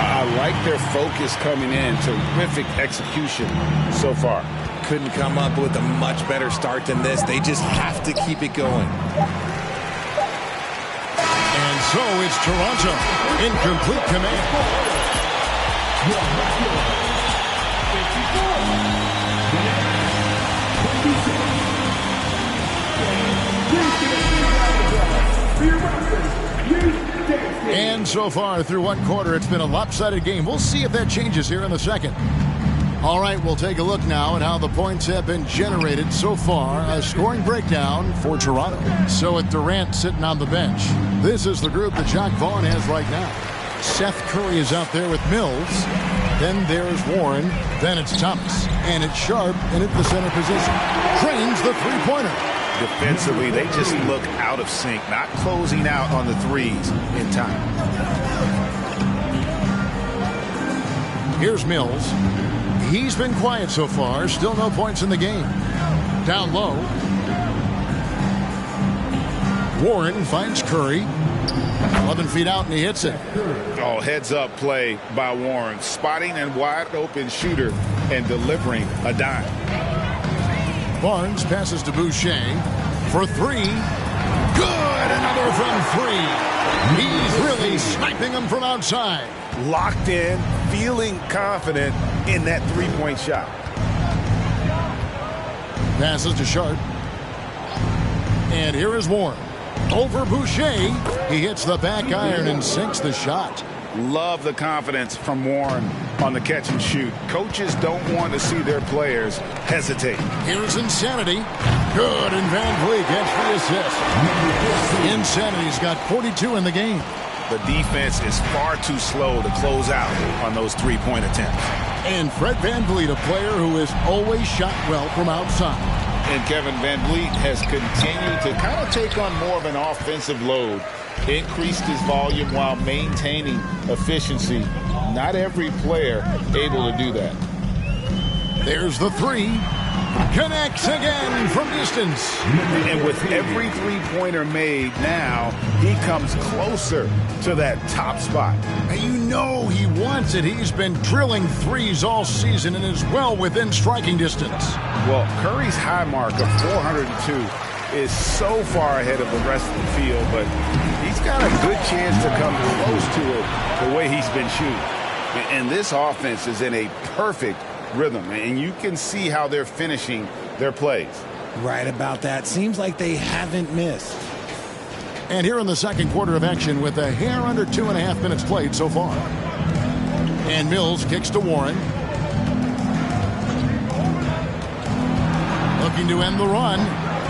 I like their focus coming in. Terrific execution so far. Couldn't come up with a much better start than this. They just have to keep it going. And so it's Toronto in complete command. And so far through one quarter, it's been a lopsided game. We'll see if that changes here in the second. All right, we'll take a look now at how the points have been generated so far. A scoring breakdown for Toronto. So with Durant sitting on the bench, this is the group that Jacque Vaughn has right now. Seth Curry is out there with Mills. Then there's Warren. Then it's Thomas. And it's Sharp in at the center position. Cranes the three-pointer. Defensively, they just look out of sync, not closing out on the threes in time. Here's Mills. He's been quiet so far. Still no points in the game. Down low. Warren finds Curry. 11 feet out, and he hits it. Oh, heads-up play by Warren. Spotting a wide-open shooter and delivering a dime. Barnes passes to Boucher for 3. Good! Another from 3. He's really sniping them from outside. Locked in, feeling confident in that three-point shot. Passes to Sharp. And here is Warren. Over Boucher. He hits the back iron and sinks the shot. Love the confidence from Warren on the catch and shoot. Coaches don't want to see their players hesitate. Here's Insanity. Good, and Van Vliet gets the assist. Insanity's got 42 in the game. The defense is far too slow to close out on those three-point attempts. And Fred Van Vliet, a player who has always shot well from outside. And Kevin Van Vliet has continued to kind of take on more of an offensive load. Increased his volume while maintaining efficiency. Not every player able to do that. There's the three. Connects again from distance. And with every three-pointer made now, he comes closer to that top spot. And you know he wants it. He's been drilling threes all season and is well within striking distance. Well, Curry's high mark of 402 is so far ahead of the rest of the field, but he's got a good chance to come close to it the way he's been shooting. And this offense is in a perfect rhythm, and you can see how they're finishing their plays. Right about that. Seems like they haven't missed. And here in the second quarter of action with a hair under 2.5 minutes played so far. And Mills kicks to Warren. Looking to end the run.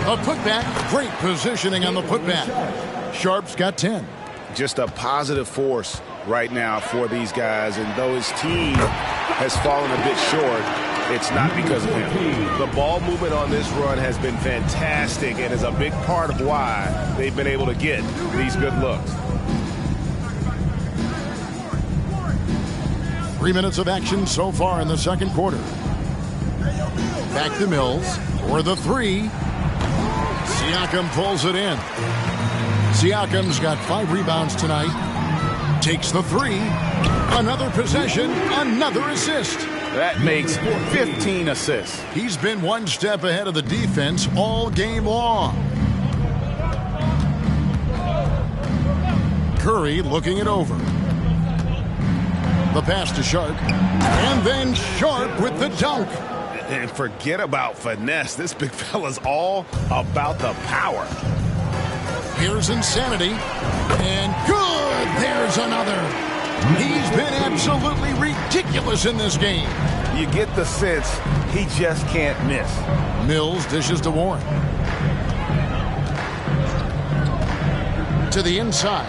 A putback. Great positioning on the putback. Sharp's got 10. Just a positive force right now for these guys, and though his team has fallen a bit short, it's not because of him. The ball movement on this run has been fantastic and is a big part of why they've been able to get these good looks. 3 minutes of action so far in the second quarter. Back to Mills for the three. Siakam pulls it in. Siakam's got 5 rebounds tonight. Takes the three. Another possession. Another assist. That makes 15 assists. He's been one step ahead of the defense all game long. Curry looking it over. The pass to Sharp. And then Sharp with the dunk. And forget about finesse. This big fella's all about the power. Here's Insanity. And good! There's another. He's been absolutely ridiculous in this game. You get the sense he just can't miss. Mills dishes to Warren. To the inside.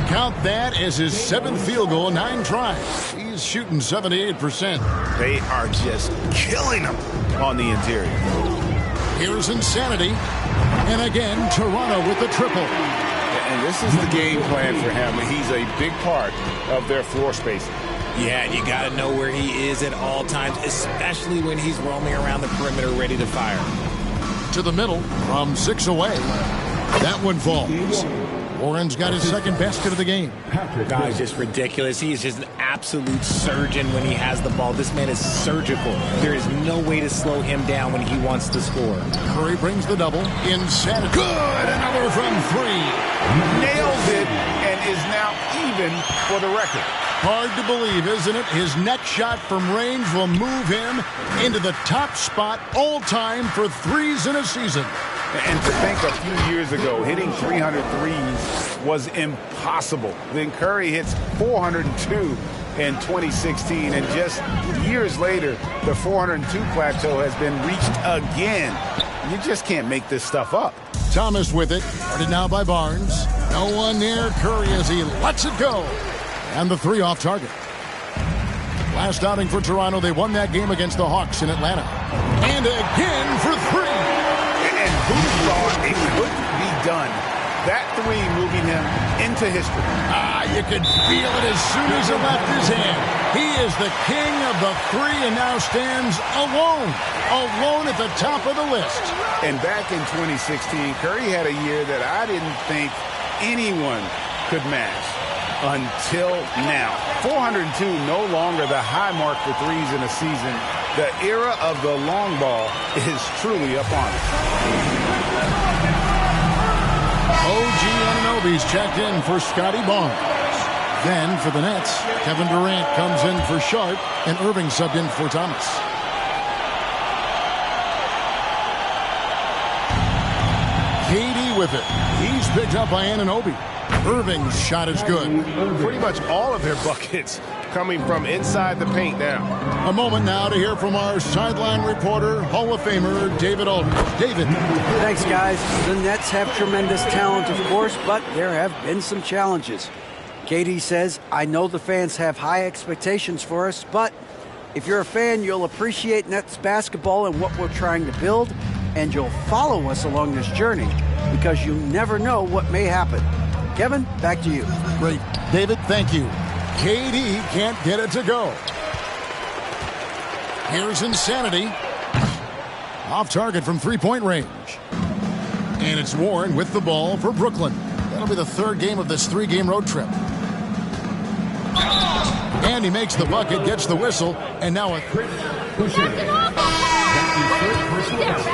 Count that as his 7th field goal, 9 tries. He's shooting 78%. They are just killing him on the interior. Here's Insanity. And again, Toronto with the triple. And this is the game plan for him. He's a big part of their floor spacing. Yeah, and you got to know where he is at all times, especially when he's roaming around the perimeter ready to fire. To the middle from 6 away. That one falls. Warren's got his second basket of the game. Guy's just ridiculous. He is just an absolute surgeon when he has the ball. This man is surgical. There is no way to slow him down when he wants to score. Curry brings the double. Insanity. Good! Another from 3. Nails it and is now even for the record. Hard to believe, isn't it? His next shot from range will move him into the top spot all time for threes in a season. And to think a few years ago, hitting 300 threes was impossible. Then Curry hits 402 in 2016, and just years later, the 402 plateau has been reached again. You just can't make this stuff up. Thomas with it, guarded now by Barnes. No one near Curry as he lets it go. And the 3 off target. Last outing for Toronto, they won that game against the Hawks in Atlanta. And again for 3. And who thought it couldn't be done? That 3 moving him into history. You could feel it as soon as it left his hand. He is the king of the 3 and now stands alone at the top of the list. And back in 2016, Curry had a year that I didn't think anyone could match until now. 402, no longer the high mark for threes in a season. The era of the long ball is truly upon us. OG Anunoby's checked in for Scotty Barnes. Then for the Nets, Kevin Durant comes in for Sharp, and Irving subbed in for Thomas. KD with it. He's picked up by Anunoby. Irving's shot is good. Pretty much all of their buckets coming from inside the paint now. A moment now to hear from our sideline reporter, Hall of Famer David Aldridge. David. Thanks, guys. The Nets have tremendous talent, of course, but there have been some challenges. KD says, I know the fans have high expectations for us, but if you're a fan, you'll appreciate Nets basketball and what we're trying to build, and you'll follow us along this journey because you never know what may happen. Kevin, back to you. Great. David, thank you. KD can't get it to go. Here's Insanity. Off target from three-point range. And it's Warren with the ball for Brooklyn. That'll be the third game of this three-game road trip. And he makes the bucket, gets the whistle, and now a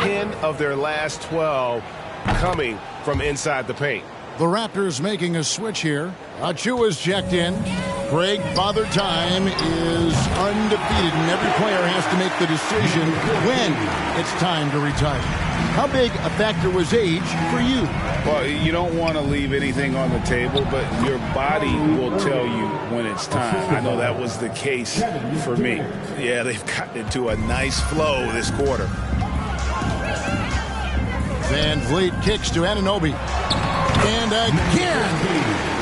10 of their last 12 coming from inside the paint. The Raptors making a switch here. Achua's checked in. Greg, Father Time is undefeated, and every player has to make the decision when it's time to retire. How big a factor was age for you? Well, you don't want to leave anything on the table, but your body will tell you when it's time. I know that was the case for me. Yeah, they've gotten into a nice flow this quarter. Van Vliet kicks to Anunoby. And again.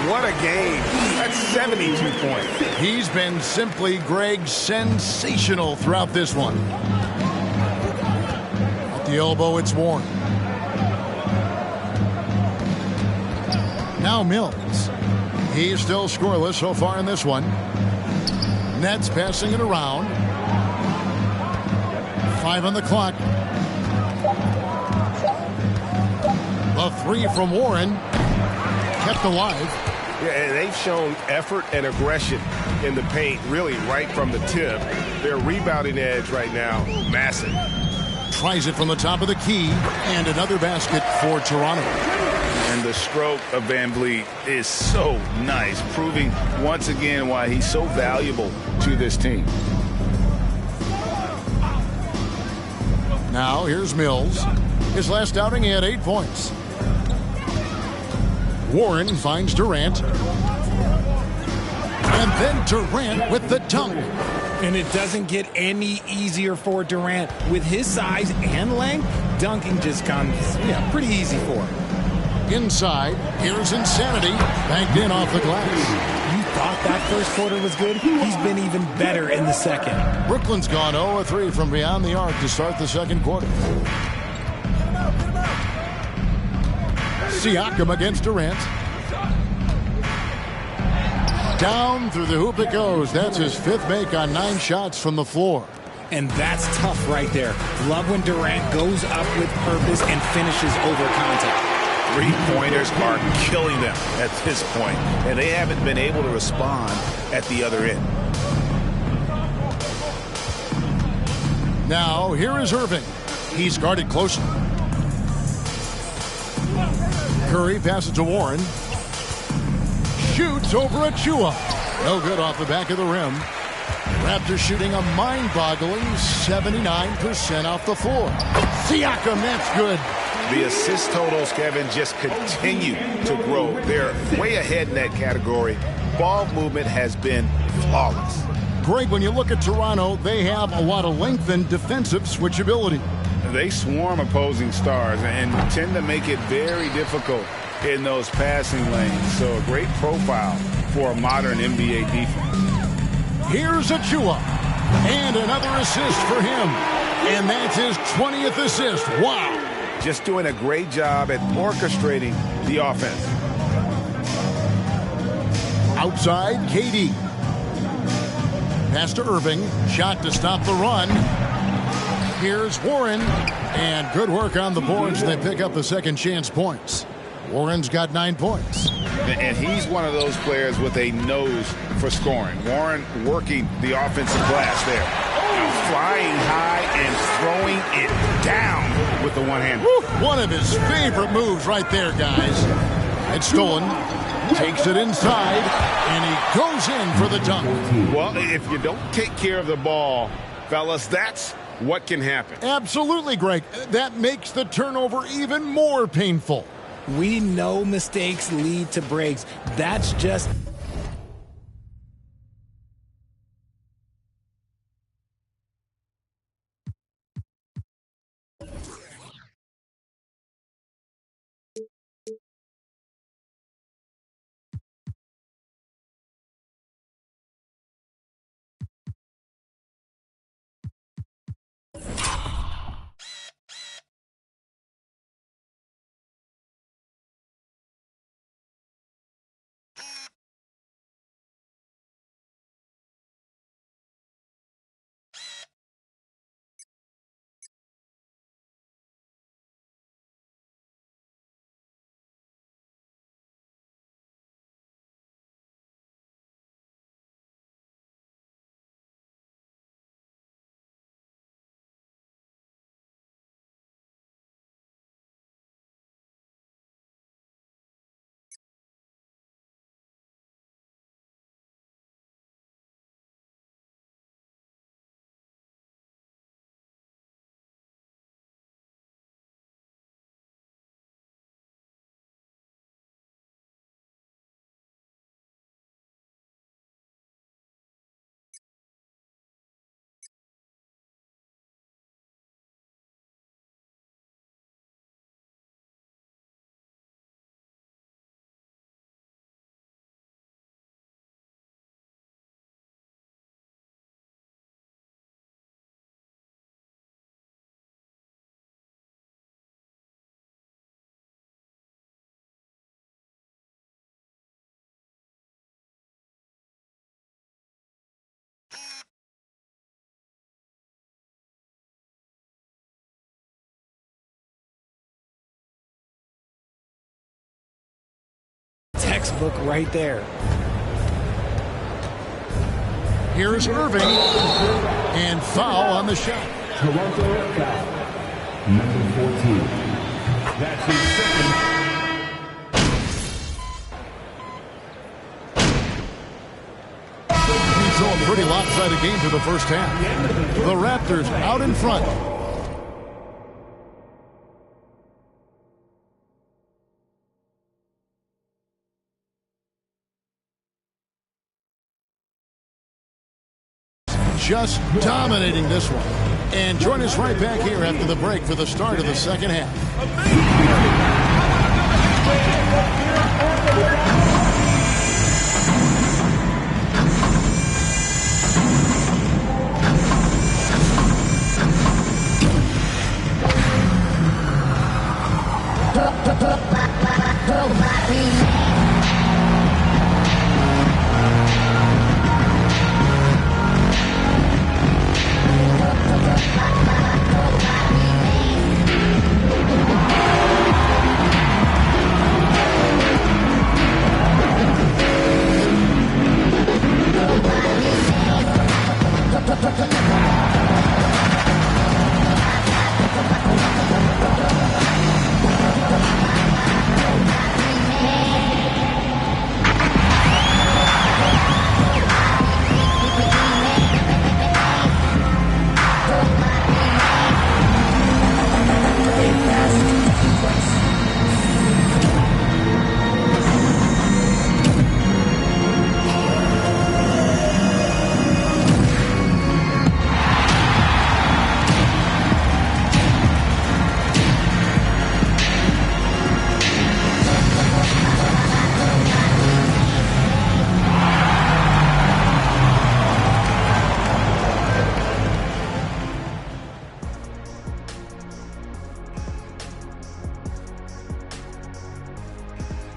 What a game. That's 72 points. He's been simply, Greg, sensational throughout this one. At the elbow, it's Warren. Now Mills. He's still scoreless so far in this one. Nets passing it around. 5 on the clock. A three from Warren. Kept alive. Yeah, and they've shown effort and aggression in the paint, really right from the tip. Their rebounding edge right now, massive. Tries it from the top of the key, and another basket for Toronto. And the stroke of Van Vliet is so nice, proving once again why he's so valuable to this team. Now here's Mills. His last outing, he had 8 points. Warren finds Durant. And then Durant with the dunk. And it doesn't get any easier for Durant. With his size and length, dunking just comes pretty easy for him. Inside, here's Insanity. Banked in off the glass. You thought that first quarter was good? He's been even better in the second. Brooklyn's gone 0-3 from beyond the arc to start the second quarter. Siakam against Durant. Down through the hoop it goes. That's his 5th make on 9 shots from the floor. And that's tough right there. Love when Durant goes up with purpose and finishes over contact. 3-pointers are killing them at this point, and they haven't been able to respond at the other end. Now, here is Irving. He's guarded closely. Curry passes to Warren. Shoots over Achua. No good off the back of the rim. Raptors shooting a mind-boggling 79% off the floor. Siakam, that's good. The assist totals, Kevin, just continue to grow. They're way ahead in that category. Ball movement has been flawless. Greg, when you look at Toronto, they have a lot of length and defensive switchability. They swarm opposing stars and tend to make it very difficult in those passing lanes. So a great profile for a modern NBA defense. Here's Achua. And another assist for him. And that's his 20th assist. Wow. Just doing a great job at orchestrating the offense. Outside, KD. Pass to Irving. Shot to stop the run. Here's Warren. And good work on the boards. They pick up the second chance points. Warren's got 9 points. And he's one of those players with a nose for scoring. Warren working the offensive glass there. Flying high and throwing it down with the one-hand. One of his favorite moves right there, guys. It's stolen. Takes it inside. And he goes in for the dunk. Well, if you don't take care of the ball, fellas, that's what can happen. Absolutely, Greg. That makes the turnover even more painful. We know mistakes lead to breaks. That's just... Textbook right there. Here's Irving, and foul on the shot. Toronto foul. Number 14. That's his second. We saw a pretty lopsided game through the first half. The Raptors out in front. Just dominating this one. And join us right back here after the break for the start of the second half.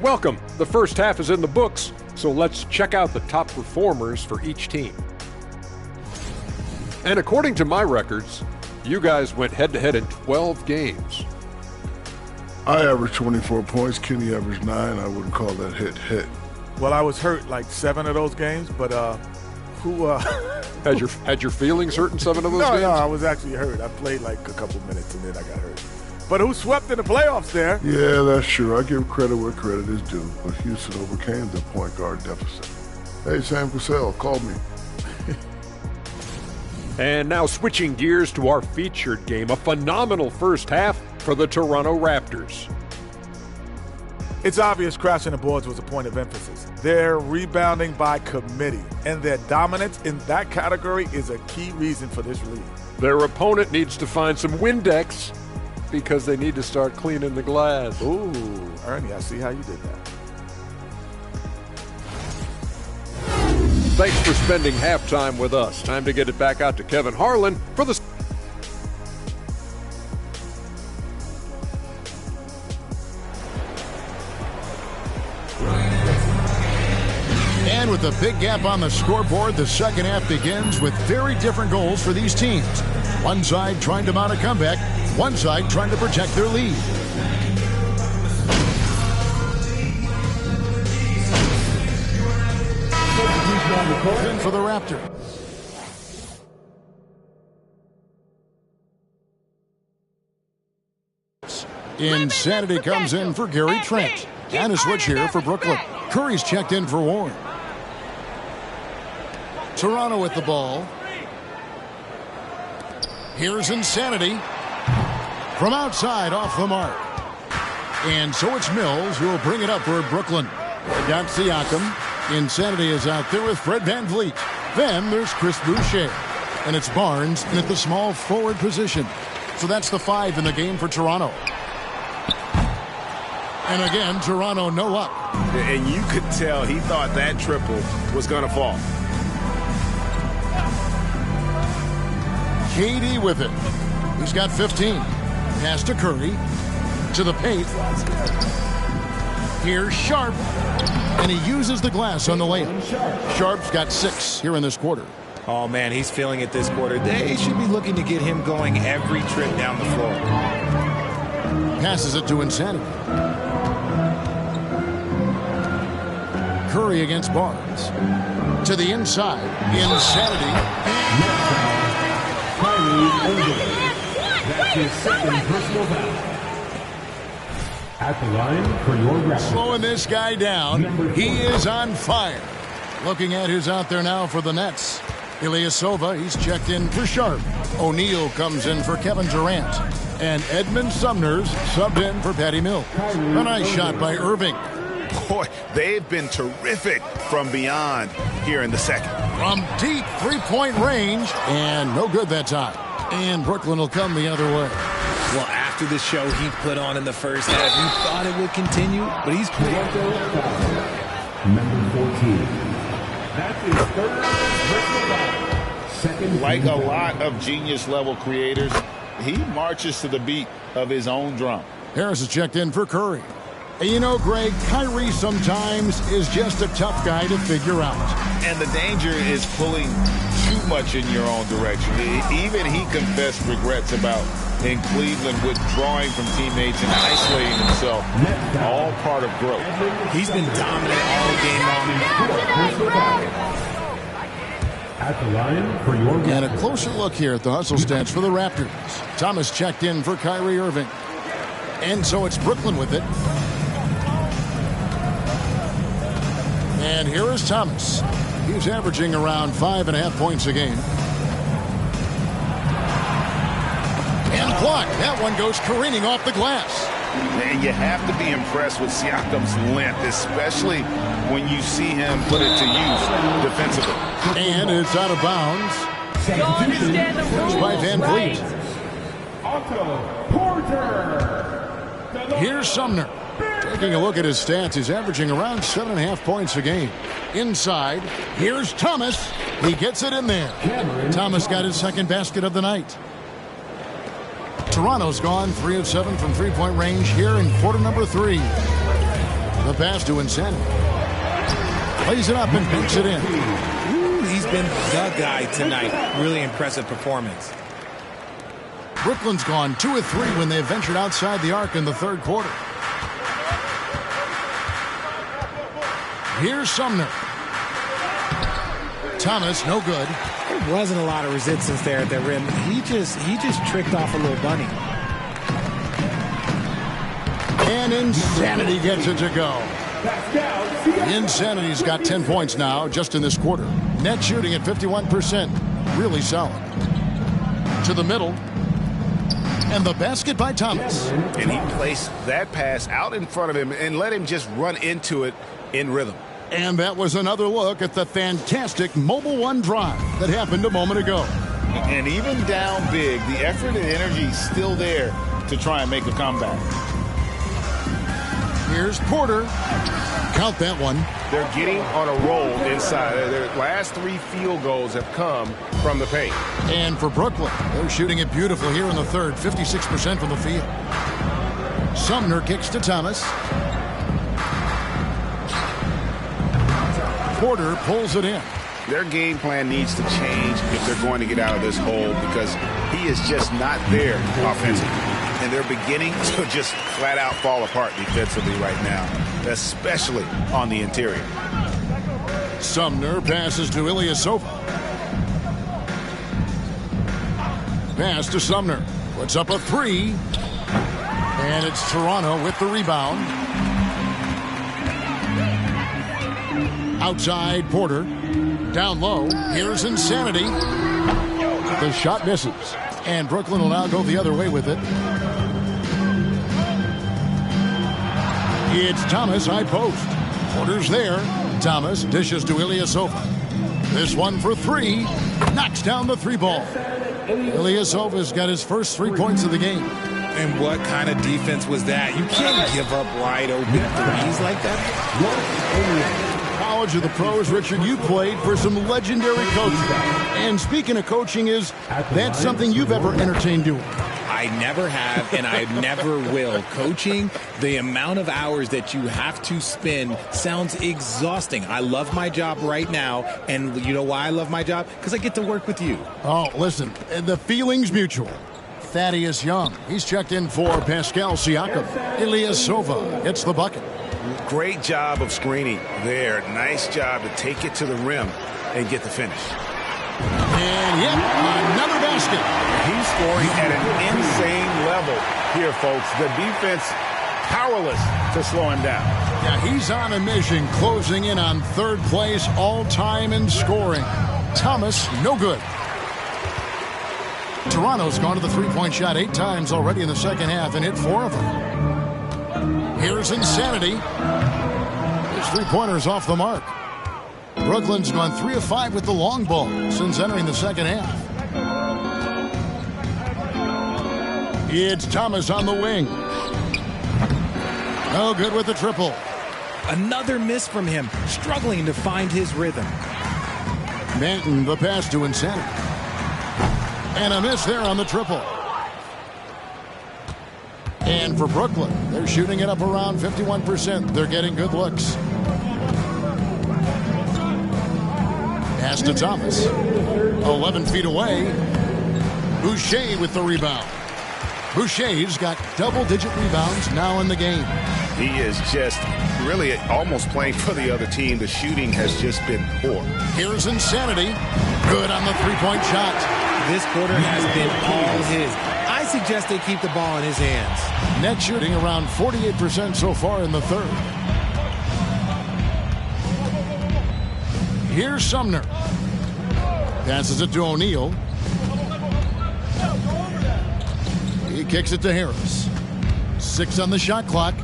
Welcome. The first half is in the books, so let's check out the top performers for each team. And according to my records, you guys went head-to-head in 12 games. I averaged 24 points. Kenny averaged 9. I wouldn't call that hit. Well, I was hurt like 7 of those games, but had your feelings hurt in 7 of those games? No, I was actually hurt. I played like a couple minutes and then I got hurt. But who swept in the playoffs there? Yeah, that's true. I give credit where credit is due. But Houston overcame the point guard deficit. Hey, Sam Cassell, call me. And now switching gears to our featured game, a phenomenal first half for the Toronto Raptors. It's obvious crashing the boards was a point of emphasis. They're rebounding by committee, and their dominance in that category is a key reason for this lead. Their opponent needs to find some Windex because they need to start cleaning the glass. Ooh, Ernie, I see how you did that. Thanks for spending halftime with us. Time to get it back out to Kevin Harlan for the... And with a big gap on the scoreboard, the second half begins with very different goals for these teams. One side trying to mount a comeback, one side trying to protect their lead. In for the Raptors. Insanity comes in for Gary Trent. And a switch here for Brooklyn. Curry's checked in for Warren. Toronto with the ball. Here's Insanity. From outside, off the mark. And so it's Mills who will bring it up for Brooklyn. They got Siakam. Insanity is out there with Fred VanVleet. Then there's Chris Boucher. And it's Barnes in at the small forward position. So that's the 5 in the game for Toronto. And again, Toronto no luck. And you could tell he thought that triple was going to fall. KD with it. He's got 15. Pass to Curry. To the paint. Here's Sharp. And he uses the glass on the layup. Sharp's got 6 here in this quarter. Oh, man, he's feeling it this quarter. They should be looking to get him going every trip down the floor. Passes it to Insanity. Curry against Barnes. To the inside. Insanity. That's his second personal foul. At the line for your record. Slowing this guy down. He is on fire. Looking at who's out there now for the Nets. Ilyasova, he's checked in for Sharp. O'Neal comes in for Kevin Durant. And Edmund Sumner's subbed in for Patty Mills. A nice shot by Irving. Boy, they've been terrific from beyond here in the second. From deep three-point range, and no good that time. And Brooklyn will come the other way. Well, after the show he put on in the first half, you thought it would continue, but he's playing. Number 14. That's his third personal foul. Second. Like a lot of genius-level creators, he marches to the beat of his own drum. Harris is checked in for Curry. And you know, Greg, Kyrie sometimes is just a tough guy to figure out. And the danger is pulling too much in your own direction. Even he confessed regrets about in Cleveland withdrawing from teammates and isolating himself. All part of growth. He's been dominant all game long. At the line for your record. And a closer look here at the hustle stats for the Raptors. Thomas checked in for Kyrie Irving. And so it's Brooklyn with it. And here is Thomas. He's averaging around 5.5 points a game. And blocked. That one goes careening off the glass. And you have to be impressed with Siakam's length, especially when you see him put it to use defensively. And it's out of bounds. It's by VanVleet. Otto Porter. Here's Sumner. Taking a look at his stats, he's averaging around 7.5 points a game. Inside, here's Thomas. He gets it in there. Thomas got his second basket of the night. Toronto's gone 3 of 7 from three-point range here in quarter number 3. The pass to Insanity. Plays it up and pinks it in. Ooh, he's been the guy tonight. Really impressive performance. Brooklyn's gone 2 of 3 when they ventured outside the arc in the third quarter. Here's Sumner. Thomas, no good. There wasn't a lot of resistance there at the rim. He just tricked off a little bunny. And Insanity gets it to go. Insanity's got 10 points now just in this quarter. Net shooting at 51%. Really solid. To the middle. And the basket by Thomas. And he placed that pass out in front of him and let him just run into it in rhythm. And that was another look at the fantastic Mobile One drive that happened a moment ago. And even down big, the effort and energy is still there to try and make a comeback. Here's Porter. Count that one. They're getting on a roll inside. Their last 3 field goals have come from the paint. And for Brooklyn, they're shooting it beautiful here in the third, 56% from the field. Sumner kicks to Thomas. Porter pulls it in. Their game plan needs to change if they're going to get out of this hole because he is just not there offensively. And they're beginning to just flat out fall apart defensively right now, especially on the interior. Sumner passes to Ilyasova. Pass to Sumner. Puts up a 3. And it's Toronto with the rebound. Outside Porter. Down low. Here's Insanity. The shot misses. And Brooklyn will now go the other way with it. It's Thomas, high post. Porter's there. Thomas dishes to Ilyasova. This one for 3. Knocks down the 3 ball. Ilyasova's got his first 3 points of the game. And what kind of defense was that? You can't give up wide open threes like that. College of the pros, Richard, you played for some legendary coaches. And speaking of coaching, is that something you've ever entertained doing? I never have, and I never will. Coaching, the amount of hours that you have to spend sounds exhausting. I love my job right now, and you know why I love my job? Because I get to work with you. Oh, listen, the feeling's mutual. Thaddeus Young, he's checked in for Pascal Siakam. Ilyasova hits the bucket. Great job of screening there. Nice job to take it to the rim and get the finish. And yet, another basket. He's scoring at an insane level here, folks. The defense powerless to slow him down. Yeah, he's on a mission, closing in on 3rd place all-time in scoring. Thomas, no good. Toronto's gone to the 3-point shot 8 times already in the second half and hit 4 of them. Here's Insanity. His 3-pointer's off the mark. Brooklyn's gone 3 of 5 with the long ball since entering the second half. It's Thomas on the wing. No good with the triple. Another miss from him, struggling to find his rhythm. Manton, the pass to Insanity. And a miss there on the triple. And for Brooklyn, they're shooting it up around 51%. They're getting good looks. Pass to Thomas. 11 feet away. Boucher with the rebound. Boucher's got double-digit rebounds now in the game. He is just really almost playing for the other team. The shooting has just been poor. Here's Insanity. Good on the 3-point shot. This quarter has been all his. I suggest they keep the ball in his hands. Net shooting around 48% so far in the third. Here's Sumner. Passes it to O'Neal. He kicks it to Harris. 6 on the shot clock.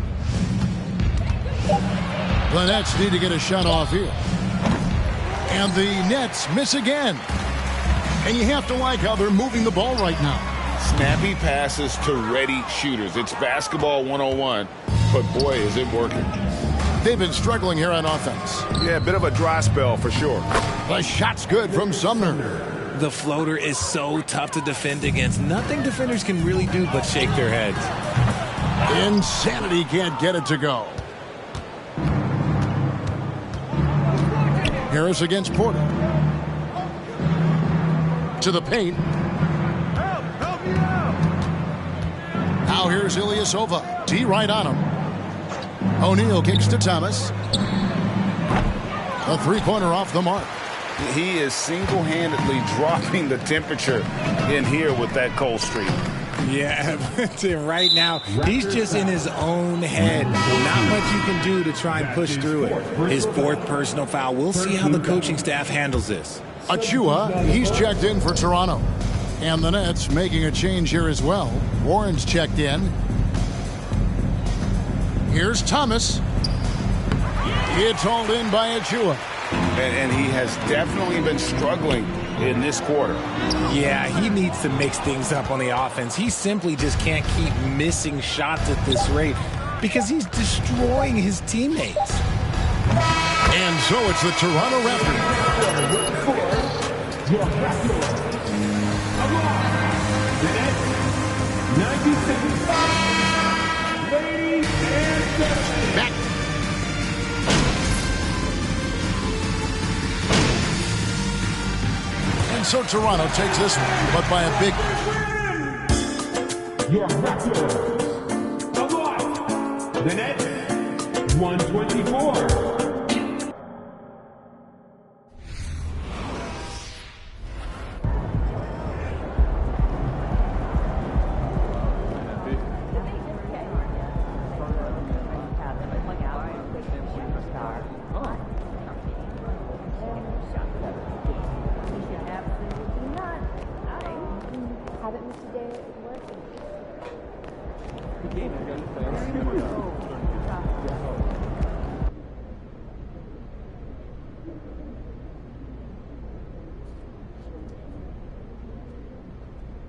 The Nets need to get a shot off here. And the Nets miss again. And you have to like how they're moving the ball right now. Snappy passes to ready shooters. It's basketball 101, but boy, is it working. They've been struggling here on offense. Yeah, a bit of a dry spell for sure. The shot's good from Sumner. The floater is so tough to defend against. Nothing defenders can really do but shake their heads. Insanity can't get it to go. Harris against Porter. To the paint. Now here's Ilyasova. T right on him. O'Neal kicks to Thomas. A 3-pointer off the mark. He is single-handedly dropping the temperature in here with that cold streak. Yeah, right now, he's just in his own head. Not much you can do to try and push through it. His 4th personal foul. We'll see how the coaching staff handles this. Achua, he's checked in for Toronto. And the Nets making a change here as well. Warren's checked in. Here's Thomas. It's hauled in by Achua. And he has definitely been struggling in this quarter. Yeah, he needs to mix things up on the offense. He simply just can't keep missing shots at this rate because he's destroying his teammates. And so it's the Toronto Raptors. Back. And so Toronto takes this one, but by a big... Your Raptors. The Nets, 124.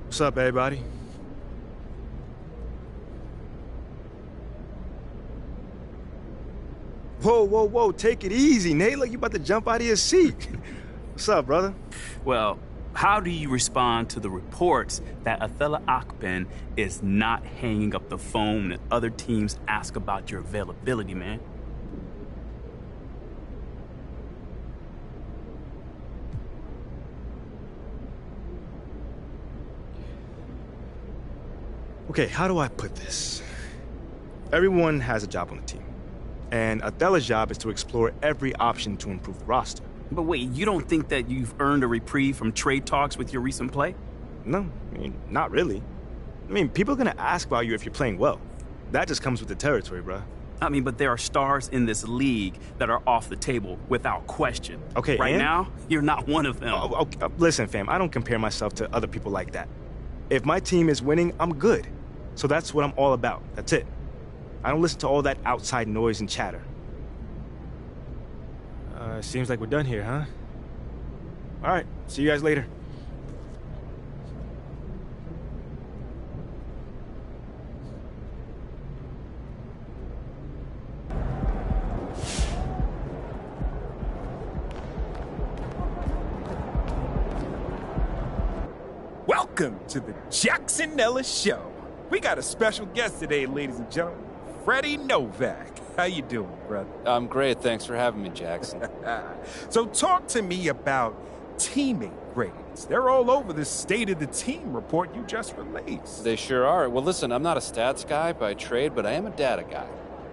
What's up, everybody? Whoa, whoa, whoa, take it easy, Nate. Like you about to jump out of your seat. What's up, brother? Well, how do you respond to the reports that Atella Akpen is not hanging up the phone when other teams ask about your availability, man? Okay, how do I put this? Everyone has a job on the team. And Athella's job is to explore every option to improve the roster. But wait, you don't think that you've earned a reprieve from trade talks with your recent play? No, I mean, not really. I mean, people are gonna ask about you if you're playing well. That just comes with the territory, bruh. I mean, but there are stars in this league that are off the table without question. Okay, right and? now, you're not one of them. Okay, listen, fam, I don't compare myself to other people like that. If my team is winning, I'm good. So that's what I'm all about. That's it. I don't listen to all that outside noise and chatter. Seems like we're done here, huh? All right, see you guys later. Welcome to the Jackson Ellis Show. We got a special guest today, ladies and gentlemen. Freddie Novak. How you doing, brother? I'm great. Thanks for having me, Jackson. So talk to me about teammate grades. They're all over the State of the Team report you just released. They sure are. Well, listen, I'm not a stats guy by trade, but I am a data guy.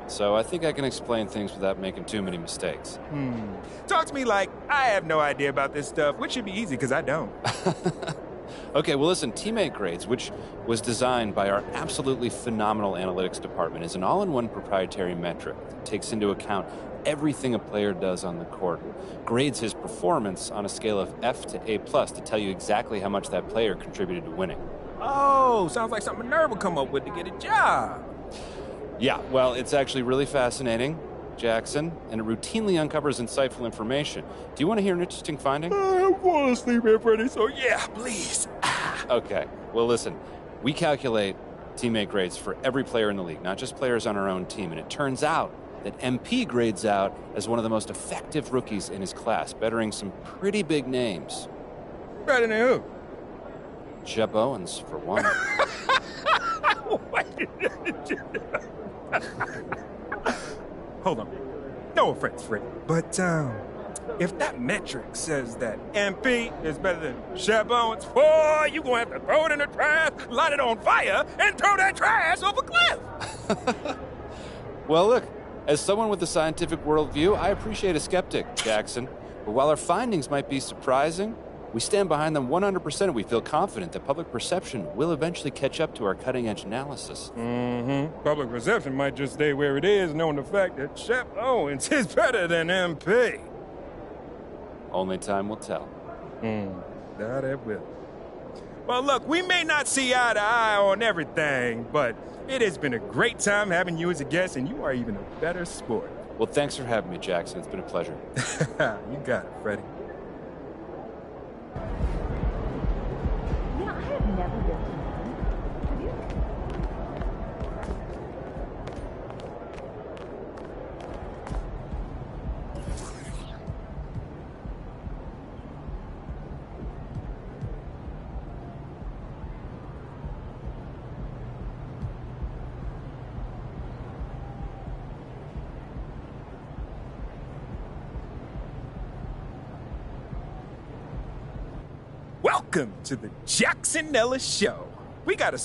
So I think I can explain things without making too many mistakes. Talk to me like I have no idea about this stuff, which should be easy because I don't. Okay, well, listen, teammate grades, which was designed by our absolutely phenomenal analytics department, is an all-in-one proprietary metric that takes into account everything a player does on the court, grades his performance on a scale of F to A+ to tell you exactly how much that player contributed to winning. Oh, sounds like something Nerve would come up with to get a job. Yeah, well, it's actually really fascinating, Jackson, and it routinely uncovers insightful information. Do you want to hear an interesting finding? I want to sleep here, Freddie, so yeah, please. Okay, well, listen, we calculate teammate grades for every player in the league, not just players on our own team, and it turns out that MP grades out as one of the most effective rookies in his class, bettering some pretty big names. Better than who? Jeb Owens, for one. Hold on. No offense, Fred, but if that metric says that MP is better than Jeb Owens, boy, you gonna have to throw it in the trash, light it on fire, and throw that trash off a cliff. Well, look, as someone with a scientific worldview, I appreciate a skeptic, Jackson. But while our findings might be surprising, we stand behind them 100%, and we feel confident that public perception will eventually catch up to our cutting-edge analysis. Public perception might just stay where it is, knowing the fact that Jeb Owens is better than MP. Only time will tell. That it will. Well, look, we may not see eye to eye on everything, but it has been a great time having you as a guest, and you are even a better sport. Well, thanks for having me, Jackson. It's been a pleasure. You got it, Freddie. Yeah, I have never been to one. Have you? Welcome to the Jackson Ellis Show. We got a...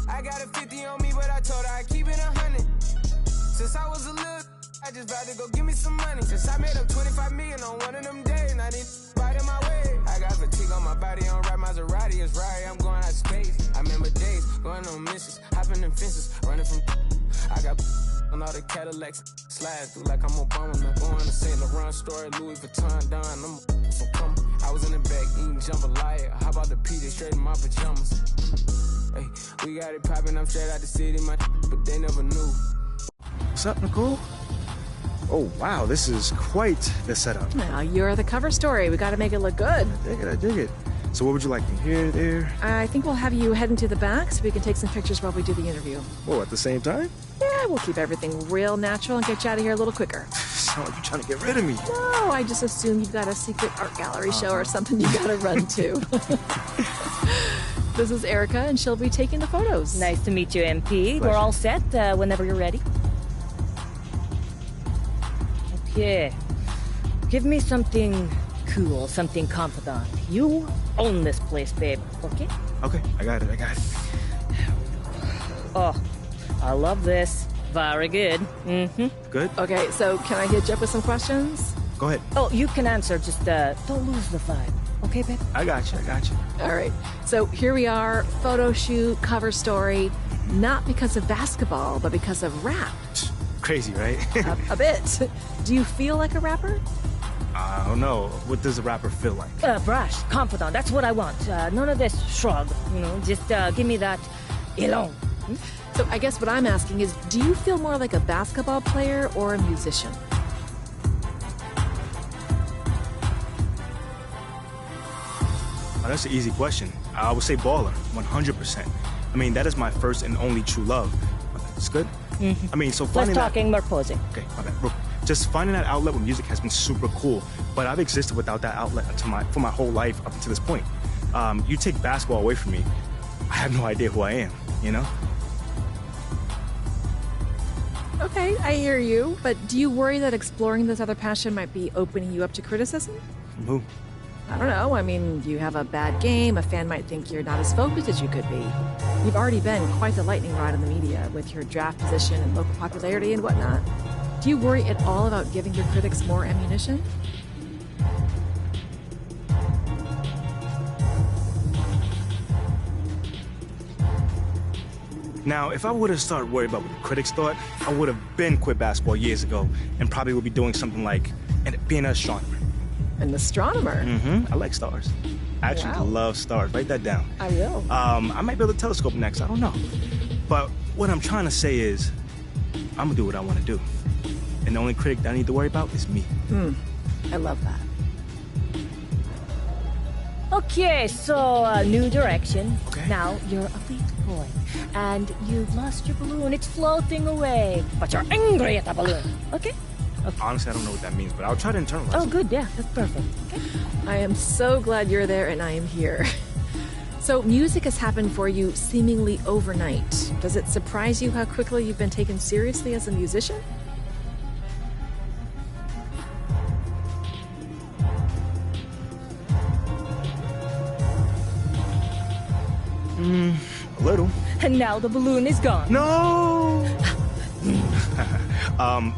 I got a 50 on me, but I told her I keep it 100. Since I was a little, I just about to go give me some money. Since I made up 25 million on one of them days, and I didn't fight in my way. I got fatigue on my body, on ride Maserati, it's right, I'm going out of space. I remember days, going on missions, hopping in fences, running from I got on all the Cadillacs, slides through like I'm Obama. Going to St. Laurent store, Louis Vuitton, Don, I'm so come. I was in the back eating jambalaya. How about the P? They straight in my pajamas. Hey, we got it poppin', I'm straight out the city, but they never knew. What's up, Nicole? Oh, wow, this is quite the setup. Now, you're the cover story. We gotta make it look good. I dig it. So what would you like, from here, there? I think we'll have you head into the back so we can take some pictures while we do the interview. Oh, at the same time? Yeah, we'll keep everything real natural and get you out of here a little quicker. Sound like you're trying to get rid of me. No, I just assume you've got a secret art gallery show or something you gotta run to. This is Erica, and she'll be taking the photos. Nice to meet you, MP. Pleasure. We're all set whenever you're ready. Okay. Give me something cool, something confidant. You own this place, babe, okay? Okay, I got it. Oh, I love this. Very good. Mm-hmm. Good? Okay, so can I hit you up with some questions? Go ahead. Oh, you can answer, just don't lose the vibe. Okay, babe? I got you. All right, so here we are, photo shoot, cover story, not because of basketball, but because of rap. Crazy, right? A bit. Do you feel like a rapper? I don't know. What does a rapper feel like? Brash, confident, that's what I want. None of this shrug, just give me that elon. So I guess what I'm asking is, do you feel more like a basketball player or a musician? Oh, that's an easy question. I would say baller, 100%. I mean, that is my first and only true love. It's good. I mean, so Less finding talking, more posing. Okay, my bad. Look, just finding that outlet with music has been super cool, but I've existed without that outlet for my whole life up to this point. You take basketball away from me, I have no idea who I am, you know? Okay, I hear you, but do you worry that exploring this other passion might be opening you up to criticism? From who? I don't know. I mean, you have a bad game. A fan might think you're not as focused as you could be. You've already been quite the lightning rod in the media with your draft position and local popularity and whatnot. Do you worry at all about giving your critics more ammunition? Now, if I would have started worrying about what the critics thought, I would have been quit basketball years ago and probably would be doing something like being an astronomer. An astronomer? I like stars. I actually love stars. Write that down. I will. I might build a telescope next. I don't know. But what I'm trying to say is, I'm gonna do what I want to do. And the only critic that I need to worry about is me. I love that. Okay, so new direction. Okay. Now you're a big boy, and you've lost your balloon. It's floating away, but you're angry at the balloon. Okay? Honestly, I don't know what that means, but I'll try to internalize Oh, it. good. Yeah, that's perfect. Okay. I am so glad you're there and I am here. So music has happened for you seemingly overnight. Does it surprise you how quickly you've been taken seriously as a musician? A little. And now the balloon is gone. No!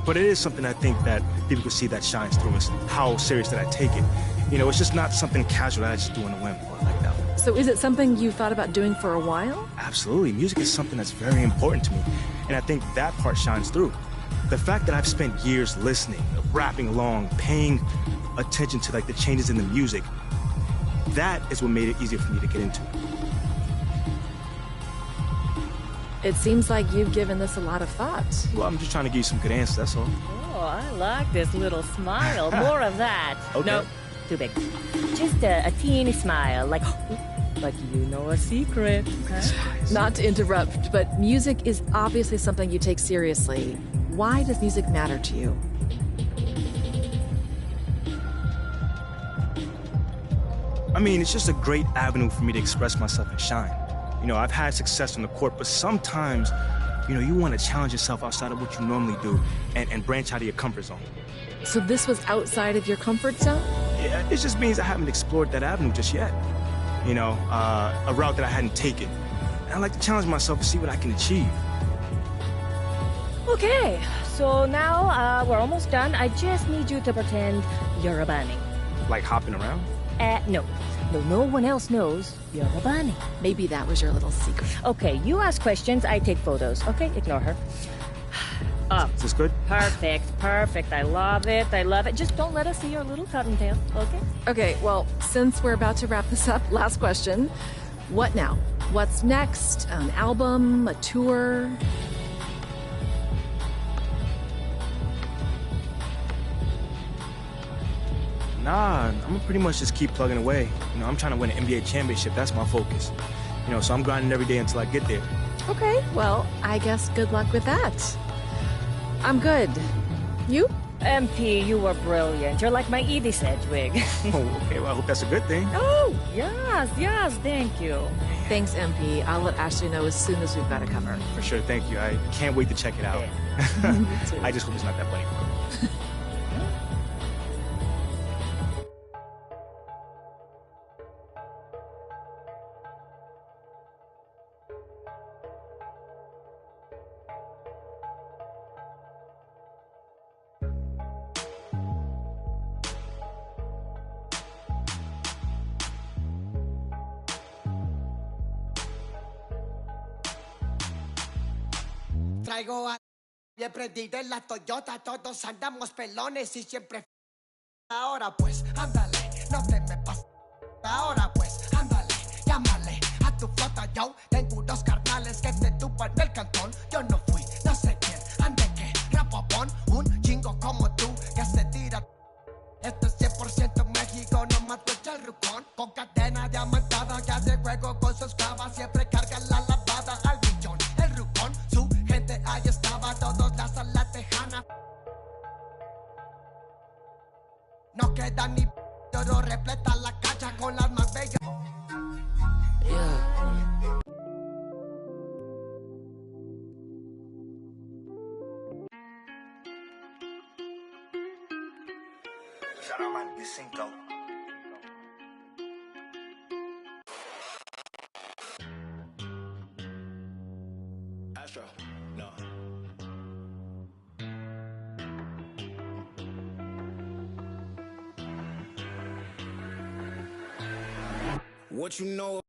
But it is something I think that people can see that shines through is how serious that I take it. You know, it's just not something casual that I just do on a whim or like that. So is it something you thought about doing for a while? Absolutely. Music is something that's very important to me. And I think that part shines through. The fact that I've spent years listening, rapping along, paying attention to like the changes in the music, that is what made it easier for me to get into. It seems like you've given this a lot of thought. Well, I'm just trying to give you some good answers, that's all. Oh, I like this little smile. More of that. Okay. No, too big. Just a teeny smile, like you know a secret. Not to interrupt, but music is obviously something you take seriously. Why does music matter to you? I mean, it's just a great avenue for me to express myself and shine. You know, I've had success on the court, but sometimes, you know, you want to challenge yourself outside of what you normally do and branch out of your comfort zone. So this was outside of your comfort zone? Yeah, it just means I haven't explored that avenue just yet. You know, a route that I hadn't taken. And I like to challenge myself to see what I can achieve. Okay, so now we're almost done. I just need you to pretend you're a bunny. Like hopping around? No. No one else knows you're a bunny. Maybe that was your little secret. Okay, you ask questions, I take photos. Okay, ignore her. Is this good? Perfect. I love it. Just don't let us see your little cottontail, okay? Okay, well, since we're about to wrap this up, last question. What now? What's next? An album? A tour? Nah, I'm gonna pretty much just keep plugging away. You know, I'm trying to win an NBA championship. That's my focus. You know, so I'm grinding every day until I get there. Okay, well, I guess good luck with that. I'm good. You? MP, you were brilliant. You're like my Edie Sedgwick. Oh, okay, well, I hope that's a good thing. Oh, yes, thank you. Thanks, MP. I'll let Ashley know as soon as we've got it covered. For sure, thank you. I can't wait to check it out. I just hope it's not that funny. Traigo a Bien prendida en la Toyota, todos andamos pelones y siempre. Ahora pues, ándale, no te me pases. Ahora pues, ándale, llámale a tu flota, yo. Tengo unos carnales que te tupan del cantón. Yo no fui, no sé quién, ande que rapopón. Un chingo como tú que se tira. Esto es 100% México, no mato el rucón. Con cadena diamantada, que hace juego con sus clavas. Siempre carga la lavada al millón. El rucón, su gente ahí estaba, todos la sala tejana. No queda ni oro, repleta la cacha con las más bellas. Astro, no. What you know?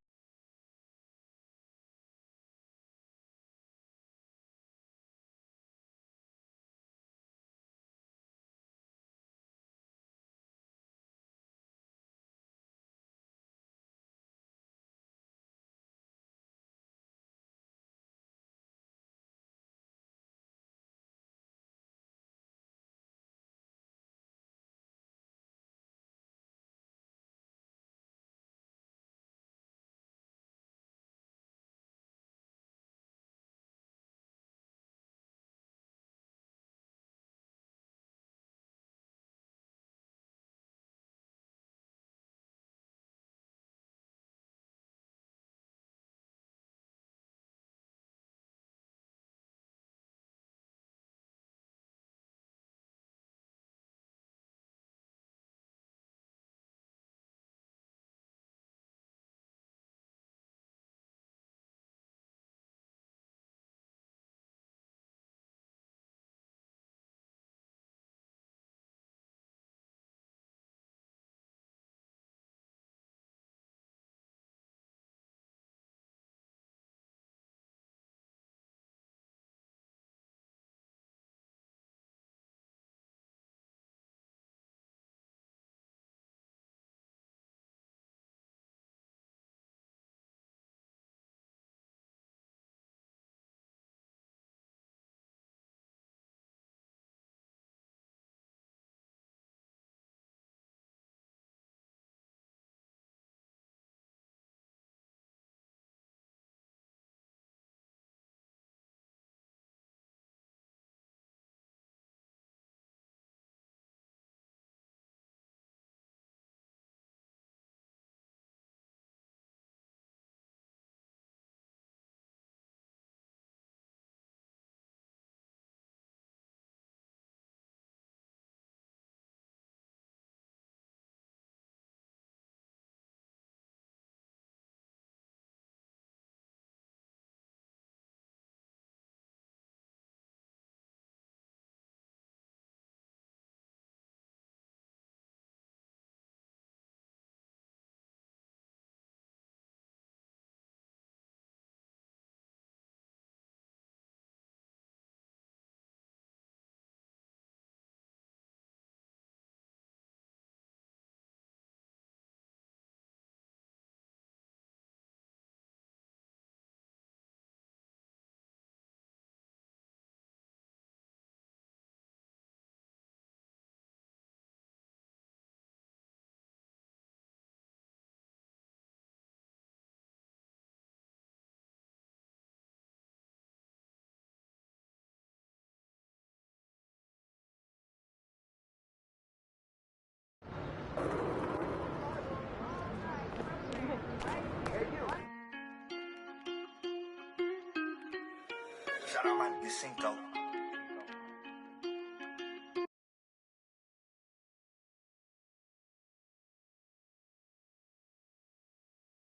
Shut up, man. You cinco.